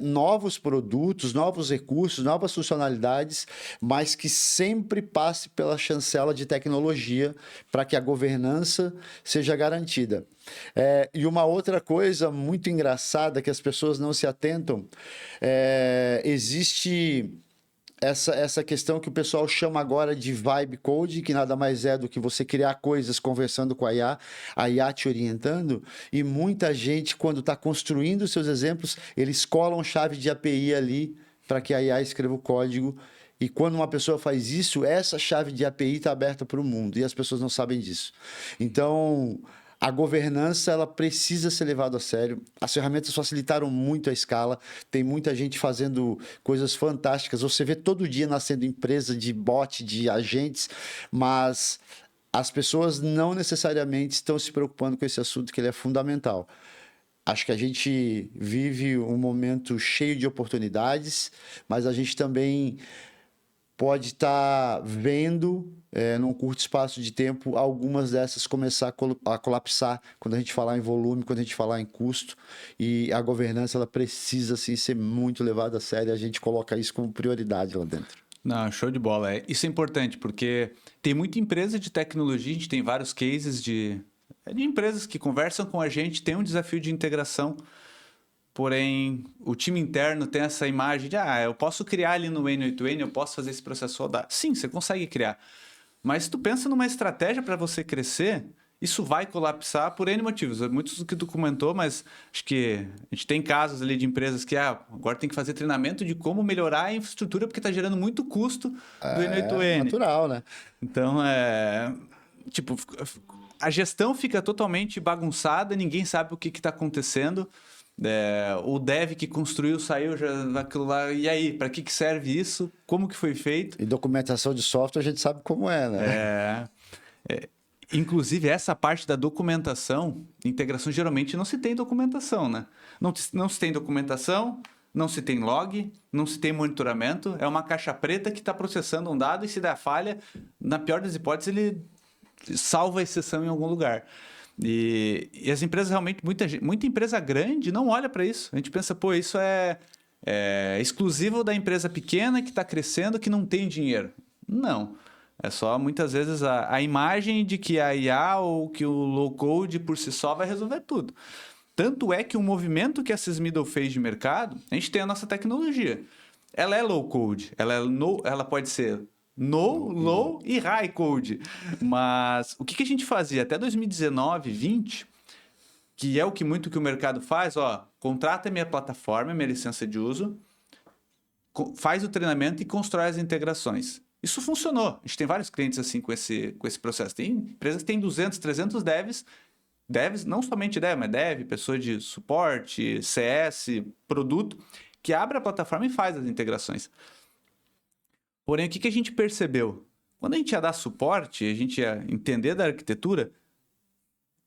novos produtos, novos recursos, novas funcionalidades, mas que sempre passe pela chancela de tecnologia para que a governança seja garantida. E uma outra coisa muito engraçada que as pessoas não se atentam, existe essa questão que o pessoal chama agora de vibe code, que nada mais é do que você criar coisas conversando com a IA te orientando, e muita gente, quando está construindo seus exemplos, eles colam chave de API ali para que a IA escreva o código, e quando uma pessoa faz isso, essa chave de API está aberta para o mundo, e as pessoas não sabem disso. Então, a governança ela precisa ser levada a sério. As ferramentas facilitaram muito a escala. Tem muita gente fazendo coisas fantásticas. Você vê todo dia nascendo empresa de bot, de agentes, mas as pessoas não necessariamente estão se preocupando com esse assunto, que ele é fundamental. Acho que a gente vive um momento cheio de oportunidades, mas a gente também pode estar vendo, num curto espaço de tempo, algumas dessas começar a colapsar quando a gente falar em volume, quando a gente falar em custo. E a governança ela precisa sim, ser muito levada a sério. A gente coloca isso como prioridade lá dentro. Não, show de bola. Isso é importante, porque tem muita empresa de tecnologia, a gente tem vários cases de empresas que conversam com a gente, tem um desafio de integração. Porém, o time interno tem essa imagem de, eu posso criar ali no N8N, eu posso fazer esse processo rodar. Sim, você consegue criar. Mas se tu pensa numa estratégia para você crescer, isso vai colapsar por N motivos. Muitos do que tu comentou, mas acho que a gente tem casos ali de empresas que agora tem que fazer treinamento de como melhorar a infraestrutura porque está gerando muito custo do N8N. É natural, né? Então, a gestão fica totalmente bagunçada, ninguém sabe o que está acontecendo. O dev que construiu saiu já daquilo lá. E aí, para que serve isso? Como que foi feito? E documentação de software a gente sabe como é, né? Inclusive, essa parte da documentação, integração, geralmente não se tem documentação, né? Não se tem documentação, não se tem log, não se tem monitoramento. É uma caixa preta que está processando um dado e se der falha, na pior das hipóteses, ele salva a exceção em algum lugar. E as empresas realmente, muita empresa grande não olha para isso. A gente pensa, isso é exclusivo da empresa pequena que está crescendo, que não tem dinheiro. Não. É só, muitas vezes, a imagem de que a IA ou que o low-code por si só vai resolver tudo. Tanto é que o movimento que a Sysmiddle fez de mercado, a gente tem a nossa tecnologia. Ela é low-code, ela pode ser low e high code. Mas o que a gente fazia até 2019, 20, que é o que o mercado faz, contrata minha plataforma, minha licença de uso, faz o treinamento e constrói as integrações. Isso funcionou. A gente tem vários clientes assim com esse processo. Tem empresas que têm 200, 300 devs, não somente dev, mas dev, pessoa de suporte, CS, produto, que abre a plataforma e faz as integrações. Porém, o que a gente percebeu? Quando a gente ia dar suporte, a gente ia entender da arquitetura,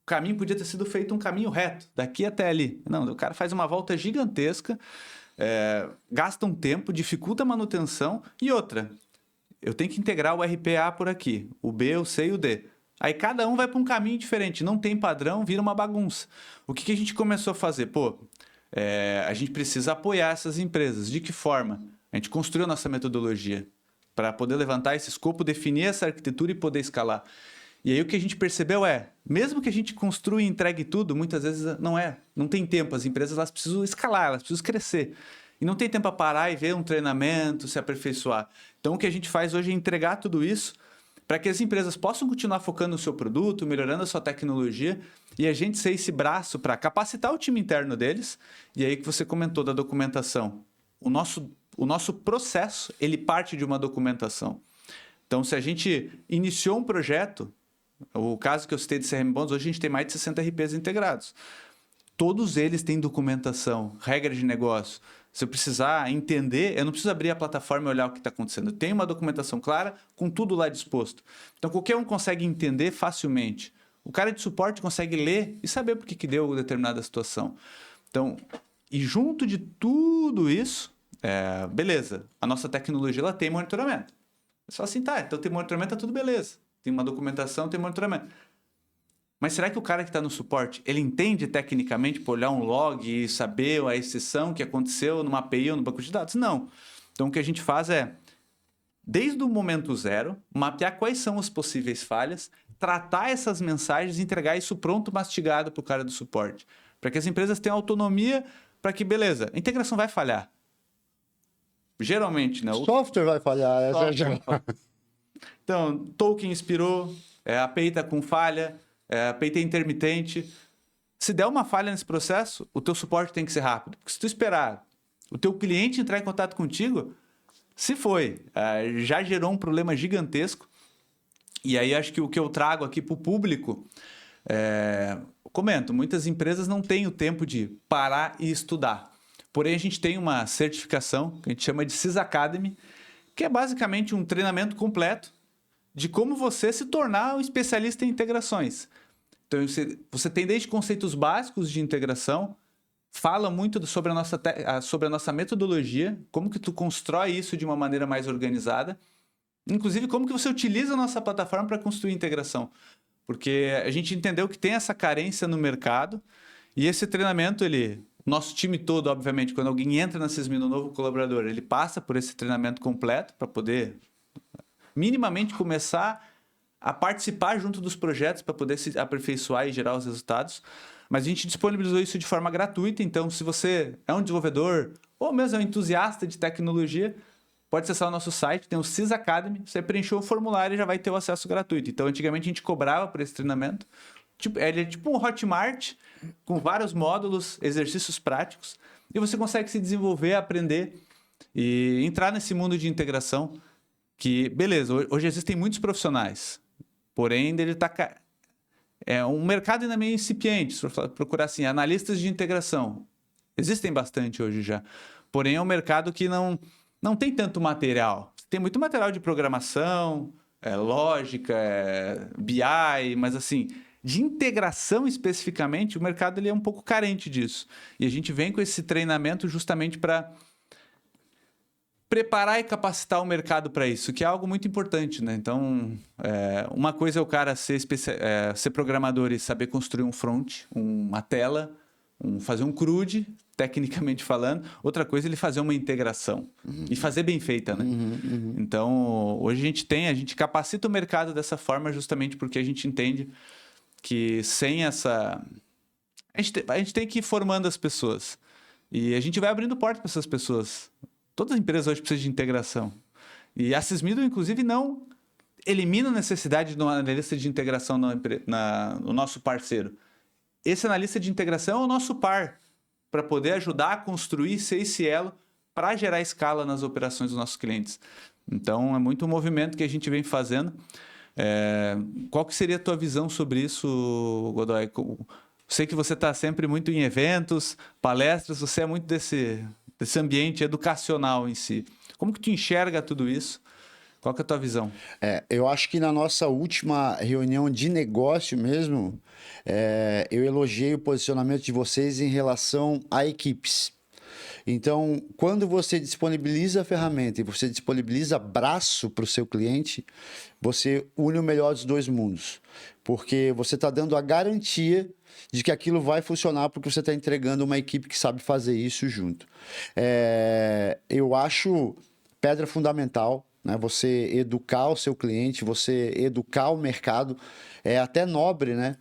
o caminho podia ter sido feito um caminho reto, daqui até ali. Não, o cara faz uma volta gigantesca, gasta um tempo, dificulta a manutenção e outra. Eu tenho que integrar o RPA por aqui, o B, o C e o D. Aí cada um vai para um caminho diferente, não tem padrão, vira uma bagunça. O que a gente começou a fazer? a gente precisa apoiar essas empresas. De que forma? A gente construiu a nossa metodologia para poder levantar esse escopo, definir essa arquitetura e poder escalar. E aí o que a gente percebeu mesmo que a gente construa e entregue tudo, muitas vezes não tem tempo. As empresas elas precisam escalar, elas precisam crescer. E não tem tempo para parar e ver um treinamento, se aperfeiçoar. Então o que a gente faz hoje é entregar tudo isso para que as empresas possam continuar focando no seu produto, melhorando a sua tecnologia e a gente ser esse braço para capacitar o time interno deles. E aí que você comentou da documentação. O nosso processo, ele parte de uma documentação. Então, se a gente iniciou um projeto, o caso que eu citei de CRM Bonds, hoje a gente tem mais de 60 RPs integrados. Todos eles têm documentação, regra de negócio. Se eu precisar entender, eu não preciso abrir a plataforma e olhar o que está acontecendo. Eu tenho uma documentação clara, com tudo lá disposto. Então, qualquer um consegue entender facilmente. O cara de suporte consegue ler e saber por que deu determinada situação. Então, e junto de tudo isso, beleza, a nossa tecnologia ela tem monitoramento. É só assim, então tem monitoramento, tá tudo beleza. Tem uma documentação, tem monitoramento. Mas será que o cara que está no suporte, ele entende tecnicamente para olhar um log e saber a exceção que aconteceu numa API ou no banco de dados? Não. Então, o que a gente faz desde o momento zero, mapear quais são as possíveis falhas, tratar essas mensagens e entregar isso pronto, mastigado para o cara do suporte. Para que as empresas tenham autonomia para que, beleza, a integração vai falhar. Geralmente, né? O software vai falhar. Então, token expirou, a API está com falha, a API está intermitente. Se der uma falha nesse processo, o teu suporte tem que ser rápido. Porque se tu esperar o teu cliente entrar em contato contigo, já gerou um problema gigantesco. E aí acho que o que eu trago aqui para o público, comento, muitas empresas não têm o tempo de parar e estudar. Porém, a gente tem uma certificação que a gente chama de CIS Academy, que é basicamente um treinamento completo de como você se tornar um especialista em integrações. Então, você tem desde conceitos básicos de integração, fala muito sobre a nossa metodologia, como que tu constrói isso de uma maneira mais organizada, inclusive como que você utiliza a nossa plataforma para construir integração. Porque a gente entendeu que tem essa carência no mercado e esse treinamento, nosso time todo, obviamente, quando alguém entra na Sysmino, um novo colaborador, ele passa por esse treinamento completo para poder minimamente começar a participar junto dos projetos para poder se aperfeiçoar e gerar os resultados. Mas a gente disponibilizou isso de forma gratuita, então se você é um desenvolvedor ou mesmo é um entusiasta de tecnologia, pode acessar o nosso site, tem o CIS Academy, você preencheu o formulário e já vai ter o acesso gratuito. Então, antigamente a gente cobrava por esse treinamento, ele é tipo um Hotmart, com vários módulos, exercícios práticos, e você consegue se desenvolver, aprender e entrar nesse mundo de integração que, beleza, hoje existem muitos profissionais, porém ele está... É um mercado ainda meio incipiente, se for procurar assim, analistas de integração. Existem bastante hoje já, porém é um mercado que não tem tanto material. Tem muito material de programação, lógica, BI, mas assim... De integração especificamente, o mercado ele é um pouco carente disso. E a gente vem com esse treinamento justamente para preparar e capacitar o mercado para isso, que é algo muito importante, né? Então, uma coisa é o cara ser programador e saber construir um front, uma tela, fazer um CRUD, tecnicamente falando. Outra coisa é ele fazer uma integração e fazer bem feita, né? Então, hoje a gente capacita o mercado dessa forma justamente porque a gente entende que sem essa... A gente tem que ir formando as pessoas. E a gente vai abrindo porta para essas pessoas. Todas as empresas hoje precisam de integração. E a Sysmido, inclusive, não elimina a necessidade de um analista de integração no nosso parceiro. Esse analista de integração é o nosso par, para poder ajudar a construir, ser esse elo para gerar escala nas operações dos nossos clientes. Então, é muito um movimento que a gente vem fazendo. Qual que seria a tua visão sobre isso, Godoy? Sei que você está sempre muito em eventos, palestras, você é muito desse ambiente educacional em si. Como que tu enxerga tudo isso? Qual que é a tua visão? Eu acho que na nossa última reunião de negócio mesmo, eu elogiei o posicionamento de vocês em relação a equipes. Então, quando você disponibiliza a ferramenta e você disponibiliza braço para o seu cliente, você une o melhor dos dois mundos. Porque você está dando a garantia de que aquilo vai funcionar porque você está entregando uma equipe que sabe fazer isso junto. Eu acho pedra fundamental, né? Você educar o seu cliente, você educar o mercado, é até nobre, né?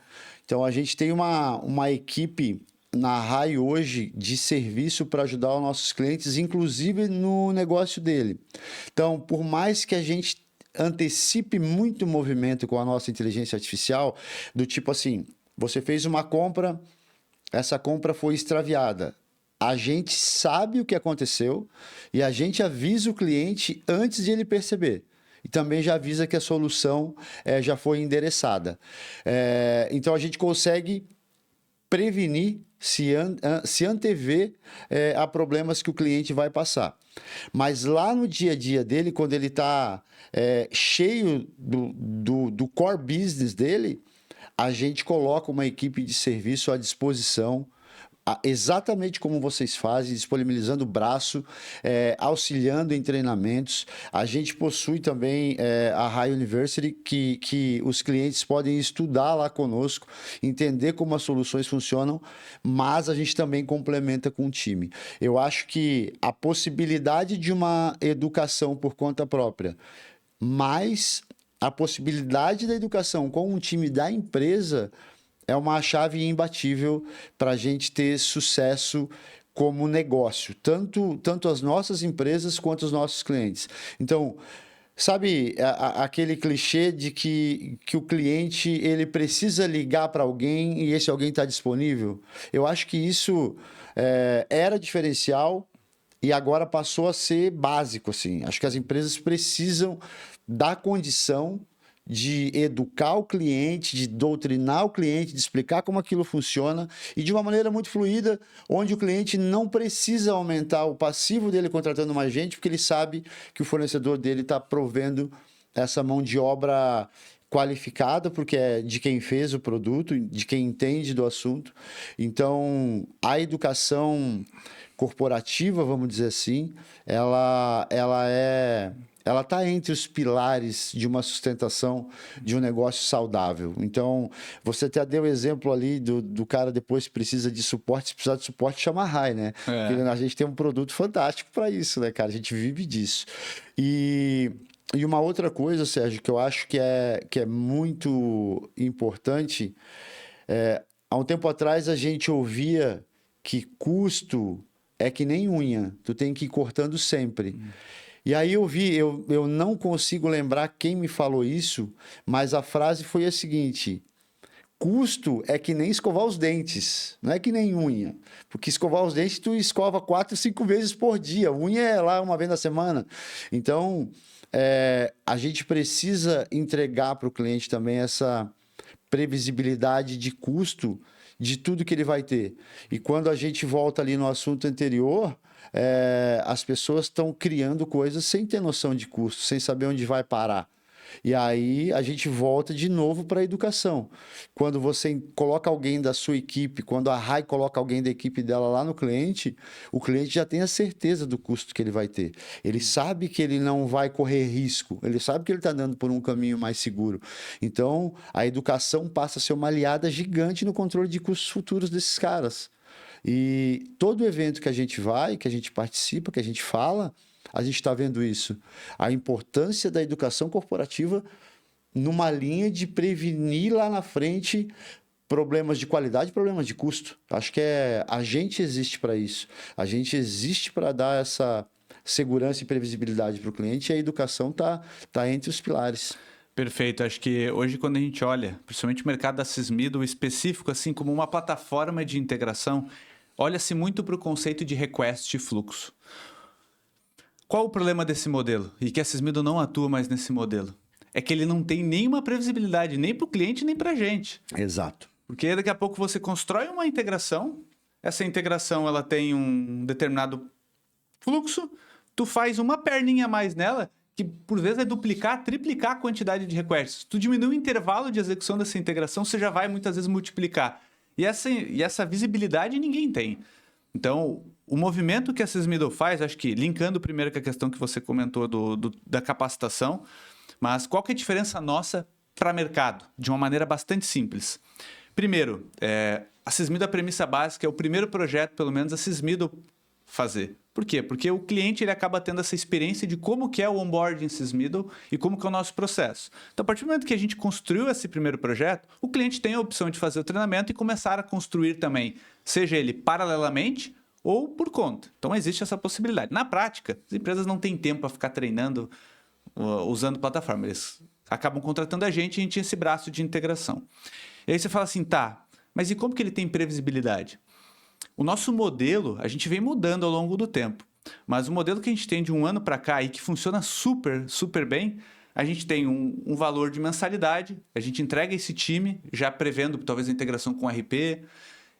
Então, a gente tem uma equipe na RAI hoje de serviço para ajudar os nossos clientes, inclusive no negócio dele. Então, por mais que a gente antecipe muito o movimento com a nossa inteligência artificial, do tipo assim, você fez uma compra, essa compra foi extraviada. A gente sabe o que aconteceu e a gente avisa o cliente antes de ele perceber. E também já avisa que a solução já foi endereçada. Então, a gente consegue prevenir, se antever a problemas que o cliente vai passar. Mas lá no dia a dia dele, quando ele está cheio do core business dele, a gente coloca uma equipe de serviço à disposição, exatamente como vocês fazem, disponibilizando o braço, auxiliando em treinamentos. A gente possui também a RAI University, que os clientes podem estudar lá conosco, entender como as soluções funcionam, mas a gente também complementa com o time. Eu acho que a possibilidade de uma educação por conta própria, mais a possibilidade da educação com um time da empresa, é uma chave imbatível para a gente ter sucesso como negócio, tanto as nossas empresas quanto os nossos clientes. Então, sabe aquele clichê de que o cliente ele precisa ligar para alguém e esse alguém está disponível? Eu acho que isso era diferencial e agora passou a ser básico, assim. Acho que as empresas precisam dar condição de educar o cliente, de doutrinar o cliente, de explicar como aquilo funciona e de uma maneira muito fluida, onde o cliente não precisa aumentar o passivo dele contratando mais gente, porque ele sabe que o fornecedor dele está provendo essa mão de obra qualificada, porque é de quem fez o produto, de quem entende do assunto. Então, a educação corporativa, vamos dizer assim, ela está entre os pilares de uma sustentação de um negócio saudável. Então, você até deu o exemplo ali do cara depois que precisa de suporte, se precisar de suporte, chama a RAI, né? Porque a gente tem um produto fantástico para isso, né, cara? A gente vive disso. E uma outra coisa, Sérgio, que eu acho que é muito importante, há um tempo atrás a gente ouvia que custo é que nem unha, tu tem que ir cortando sempre. E aí eu não consigo lembrar quem me falou isso, mas a frase foi a seguinte: custo é que nem escovar os dentes, não é que nem unha. Porque escovar os dentes tu escova 4, 5 vezes por dia, unha é lá uma vez na semana. Então, a gente precisa entregar para o cliente também essa previsibilidade de custo de tudo que ele vai ter. E quando a gente volta ali no assunto anterior, as pessoas estão criando coisas sem ter noção de custo, sem saber onde vai parar. E aí a gente volta de novo para a educação. Quando você coloca alguém da sua equipe, quando a RAI coloca alguém da equipe dela lá no cliente, o cliente já tem a certeza do custo que ele vai ter. Ele sabe que ele não vai correr risco, ele sabe que ele está andando por um caminho mais seguro. Então, a educação passa a ser uma aliada gigante no controle de custos futuros desses caras. E todo evento que a gente vai, que a gente participa, que a gente fala, a gente está vendo isso. A importância da educação corporativa numa linha de prevenir lá na frente problemas de qualidade e problemas de custo. Acho que a gente existe para isso. A gente existe para dar essa segurança e previsibilidade para o cliente e a educação tá entre os pilares. Perfeito. Acho que hoje, quando a gente olha, principalmente o mercado da Sysmido específico, assim como uma plataforma de integração, olha-se muito para o conceito de request e fluxo. Qual o problema desse modelo? E que a Sysmido não atua mais nesse modelo? É que ele não tem nenhuma previsibilidade, nem para o cliente, nem para a gente. Exato. Porque daqui a pouco você constrói uma integração, essa integração ela tem um determinado fluxo, tu faz uma perninha a mais nela, que por vezes é duplicar, triplicar a quantidade de requests. Tu diminui o intervalo de execução dessa integração, você já vai muitas vezes multiplicar. E essa visibilidade ninguém tem. Então, o movimento que a Sysmiddle faz, acho que linkando primeiro com a questão que você comentou da capacitação, mas qual que é a diferença nossa para mercado? De uma maneira bastante simples. Primeiro, a Sysmiddle, a premissa básica, é o primeiro projeto, pelo menos, a Sysmiddle fazer. Por quê? Porque o cliente ele acaba tendo essa experiência de como que é o onboarding Sysmiddle e como que é o nosso processo. Então, a partir do momento que a gente construiu esse primeiro projeto, o cliente tem a opção de fazer o treinamento e começar a construir também, seja ele paralelamente ou por conta. Então, existe essa possibilidade. Na prática, as empresas não têm tempo para ficar treinando usando plataforma. Eles acabam contratando a gente tem esse braço de integração. E aí você fala assim, tá, mas e como que ele tem previsibilidade? O nosso modelo, a gente vem mudando ao longo do tempo, mas o modelo que a gente tem de um ano para cá e que funciona super, super bem, a gente tem um valor de mensalidade, a gente entrega esse time, já prevendo talvez a integração com o RP,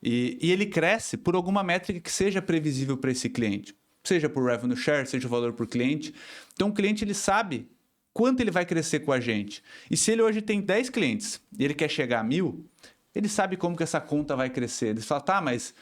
e ele cresce por alguma métrica que seja previsível para esse cliente, seja por revenue share, seja o valor por cliente. Então o cliente ele sabe quanto ele vai crescer com a gente. E se ele hoje tem 10 clientes e ele quer chegar a 1.000, ele sabe como que essa conta vai crescer. Ele fala, tá, mas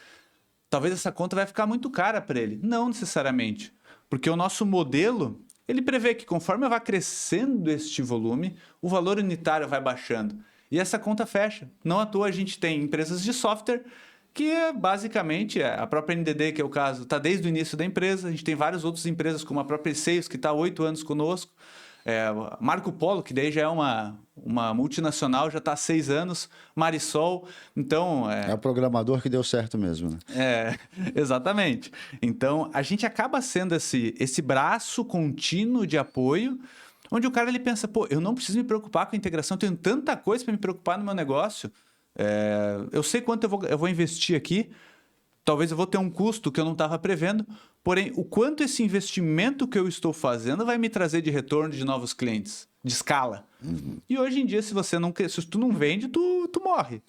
talvez essa conta vai ficar muito cara para ele. Não necessariamente, porque o nosso modelo, ele prevê que conforme vai crescendo este volume, o valor unitário vai baixando. E essa conta fecha. Não à toa a gente tem empresas de software que é basicamente a própria NDD, que é o caso, está desde o início da empresa. A gente tem várias outras empresas, como a própria Sales, que está há 8 anos conosco. Marco Polo, que daí já é uma multinacional, já está há 6 anos. Marisol, então... É o programador que deu certo mesmo, né? Exatamente. Então, a gente acaba sendo esse braço contínuo de apoio, onde o cara ele pensa, pô, eu não preciso me preocupar com a integração, eu tenho tanta coisa para me preocupar no meu negócio, eu sei quanto eu vou investir aqui, talvez eu vou ter um custo que eu não estava prevendo, porém, o quanto esse investimento que eu estou fazendo vai me trazer de retorno de novos clientes, de escala. E hoje em dia, se tu não vende, tu morre.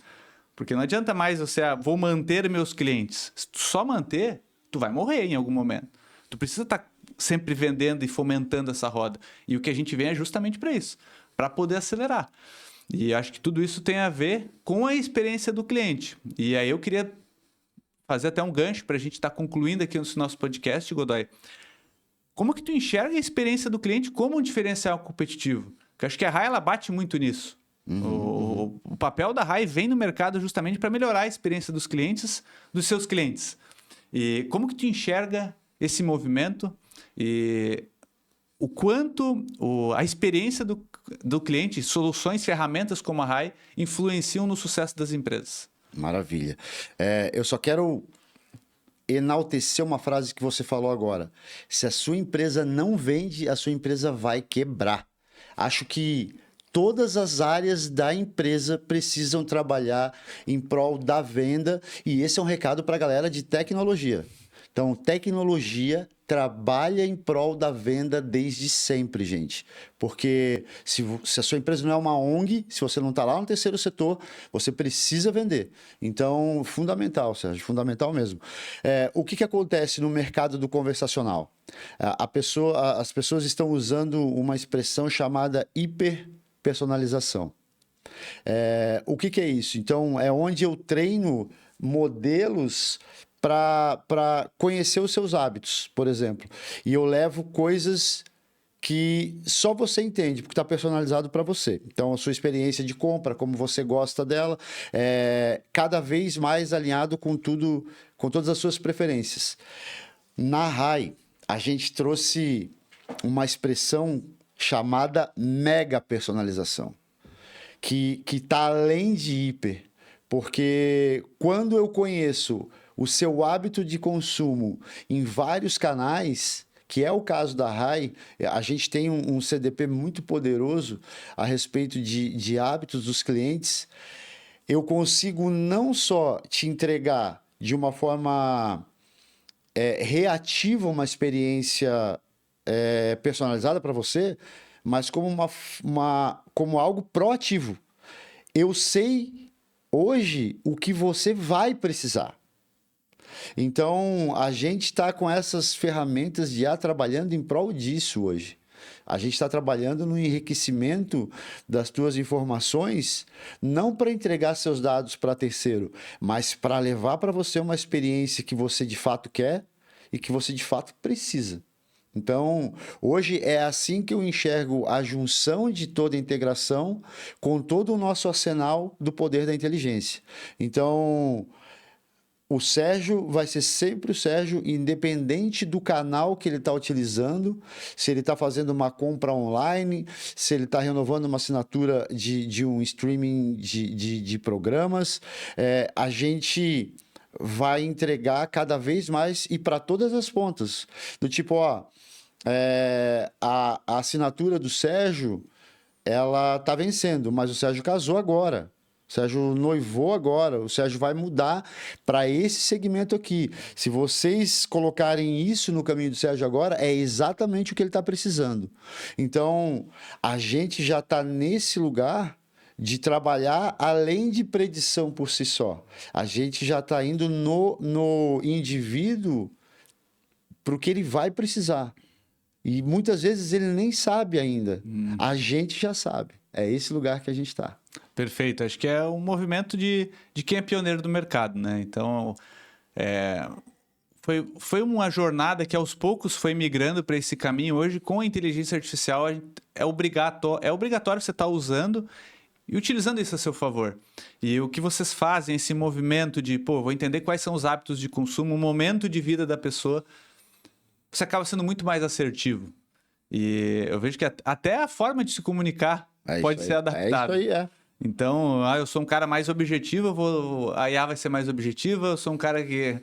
Porque não adianta mais você, vou manter meus clientes. Se tu só manter, tu vai morrer em algum momento. Tu precisa estar sempre vendendo e fomentando essa roda. E o que a gente vem é justamente para isso, para poder acelerar. E acho que tudo isso tem a ver com a experiência do cliente. E aí eu queria fazer até um gancho para a gente estar concluindo aqui no nosso podcast, Godoy. Como que tu enxerga a experiência do cliente como um diferencial competitivo? Porque eu acho que a RAI ela bate muito nisso. O papel da RAI vem no mercado justamente para melhorar a experiência dos clientes, dos seus clientes. E como que tu enxerga esse movimento e o quanto a experiência do cliente, soluções, ferramentas como a RAI influenciam no sucesso das empresas? Maravilha. Eu só quero enaltecer uma frase que você falou agora. Se a sua empresa não vende, a sua empresa vai quebrar. Acho que todas as áreas da empresa precisam trabalhar em prol da venda e esse é um recado para a galera de tecnologia. Então, tecnologia trabalha em prol da venda desde sempre, gente. Porque se a sua empresa não é uma ONG, se você não está lá no terceiro setor, você precisa vender. Então, fundamental, Sérgio, fundamental mesmo. O que acontece no mercado do conversacional? As pessoas estão usando uma expressão chamada hiperpersonalização. O que é isso? Então, é onde eu treino modelos para conhecer os seus hábitos, por exemplo. E eu levo coisas que só você entende, porque está personalizado para você. Então, a sua experiência de compra, como você gosta dela, é cada vez mais alinhado com tudo, com todas as suas preferências. Na RAI, a gente trouxe uma expressão chamada mega personalização, que está além de hiper, porque quando eu conheço o seu hábito de consumo em vários canais, que é o caso da RAI, a gente tem um CDP muito poderoso a respeito de hábitos dos clientes. Eu consigo não só te entregar de uma forma reativa uma experiência personalizada para você, mas como algo proativo. Eu sei hoje o que você vai precisar. Então, a gente está com essas ferramentas já trabalhando em prol disso hoje. A gente está trabalhando no enriquecimento das tuas informações, não para entregar seus dados para terceiro, mas para levar para você uma experiência que você de fato quer e que você de fato precisa. Então, hoje é assim que eu enxergo a junção de toda a integração com todo o nosso arsenal do poder da inteligência. Então, o Sérgio vai ser sempre o Sérgio, independente do canal que ele está utilizando, se ele está fazendo uma compra online, se ele está renovando uma assinatura de um streaming de programas. A gente vai entregar cada vez mais e para todas as pontas. Do tipo, a assinatura do Sérgio, ela está vencendo, mas o Sérgio casou agora. O Sérgio noivou agora, o Sérgio vai mudar para esse segmento aqui. Se vocês colocarem isso no caminho do Sérgio agora, é exatamente o que ele está precisando. Então, a gente já está nesse lugar de trabalhar além de predição por si só. A gente já está indo no indivíduo para o que ele vai precisar. E muitas vezes ele nem sabe ainda. A gente já sabe. É esse lugar que a gente está. Perfeito. Acho que é um movimento de quem é pioneiro do mercado, né? Então, foi uma jornada que aos poucos foi migrando para esse caminho. Hoje, com a inteligência artificial, é obrigatório você estar usando e utilizando isso a seu favor. E o que vocês fazem, esse movimento de, vou entender quais são os hábitos de consumo, o momento de vida da pessoa, você acaba sendo muito mais assertivo. E eu vejo que até a forma de se comunicar pode ser adaptada. É isso aí, Então, eu sou um cara mais objetivo, a IA vai ser mais objetiva, eu sou um cara que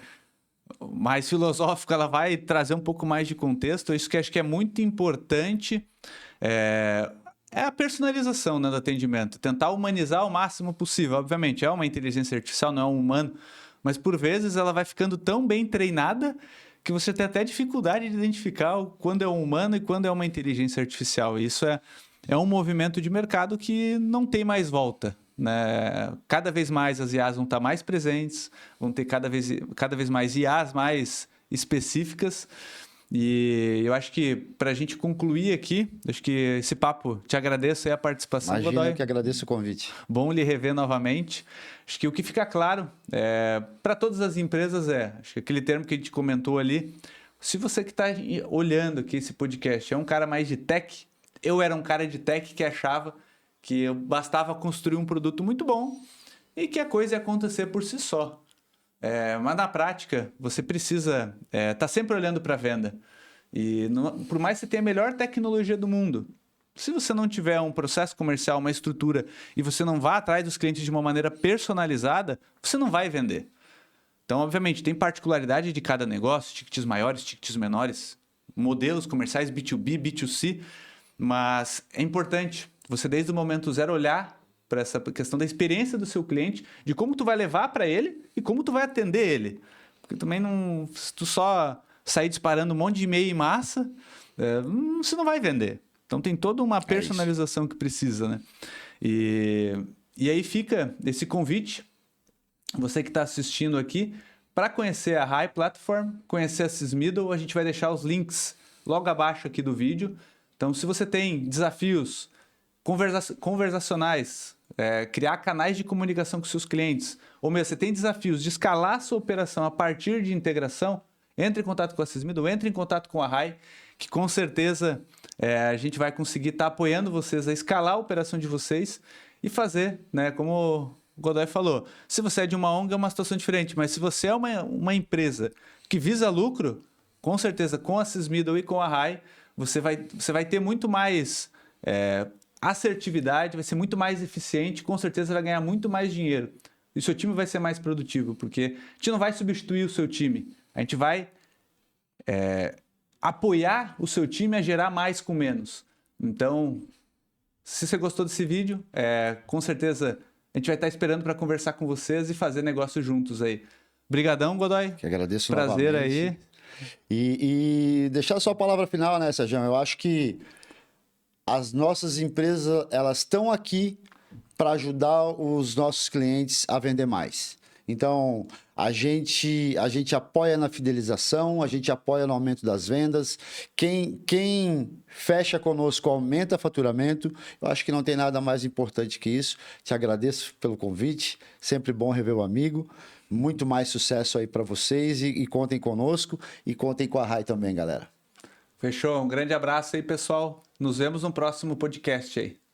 mais filosófico, ela vai trazer um pouco mais de contexto. Isso que acho que é muito importante é a personalização, né, do atendimento. Tentar humanizar o máximo possível. Obviamente, é uma inteligência artificial, não é um humano, mas por vezes ela vai ficando tão bem treinada que você tem até dificuldade de identificar quando é um humano e quando é uma inteligência artificial. E isso é um movimento de mercado que não tem mais volta, né? Cada vez mais as IAs vão estar mais presentes, vão ter cada vez mais IAs mais específicas. E eu acho que, para a gente concluir aqui, acho que esse papo, te agradeço aí a participação, Imagina, Godoy. Eu que agradeço o convite. Bom lhe rever novamente. Acho que o que fica claro para todas as empresas acho que aquele termo que a gente comentou ali, se você que está olhando aqui esse podcast é um cara mais de tech, eu era um cara de tech que achava que bastava construir um produto muito bom e que a coisa ia acontecer por si só. Mas na prática, você precisa estar sempre olhando para a venda. E por mais que você tenha a melhor tecnologia do mundo, se você não tiver um processo comercial, uma estrutura, e você não vá atrás dos clientes de uma maneira personalizada, você não vai vender. Então, obviamente, tem particularidade de cada negócio, tickets maiores, tickets menores, modelos comerciais B2B, B2C, mas é importante você, desde o momento zero, olhar para essa questão da experiência do seu cliente, de como tu vai levar para ele e como tu vai atender ele. Porque também se tu só sair disparando um monte de e-mail em massa, você não vai vender. Então tem toda uma personalização que precisa, né? E aí fica esse convite, você que está assistindo aqui, para conhecer a Rai Platform, conhecer a Sysmiddle, a gente vai deixar os links logo abaixo aqui do vídeo. Então, se você tem desafios conversacionais, criar canais de comunicação com seus clientes, ou mesmo você tem desafios de escalar sua operação a partir de integração, entre em contato com a Sysmiddle, entre em contato com a Rai, que com certeza a gente vai conseguir estar apoiando vocês a escalar a operação de vocês e fazer, né, como o Godoy falou, se você é de uma ONG é uma situação diferente, mas se você é uma empresa que visa lucro, com certeza com a Sysmiddle e com a Rai, você vai ter muito mais assertividade, vai ser muito mais eficiente, com certeza vai ganhar muito mais dinheiro. E o seu time vai ser mais produtivo, porque a gente não vai substituir o seu time, a gente vai apoiar o seu time a gerar mais com menos. Então, se você gostou desse vídeo, com certeza a gente vai estar esperando para conversar com vocês e fazer negócio juntos aí. Obrigadão, Godoy. Que agradeço Prazer novamente. aí. E deixar só a palavra final, né, Sérgio? Eu acho que as nossas empresas, elas estão aqui para ajudar os nossos clientes a vender mais. Então, a gente apoia na fidelização, a gente apoia no aumento das vendas. Quem fecha conosco aumenta faturamento. Eu acho que não tem nada mais importante que isso. Te agradeço pelo convite. Sempre bom rever o amigo. Muito mais sucesso aí para vocês e contem conosco e contem com a Rai também, galera. Fechou. Um grande abraço aí, pessoal. Nos vemos no próximo podcast aí.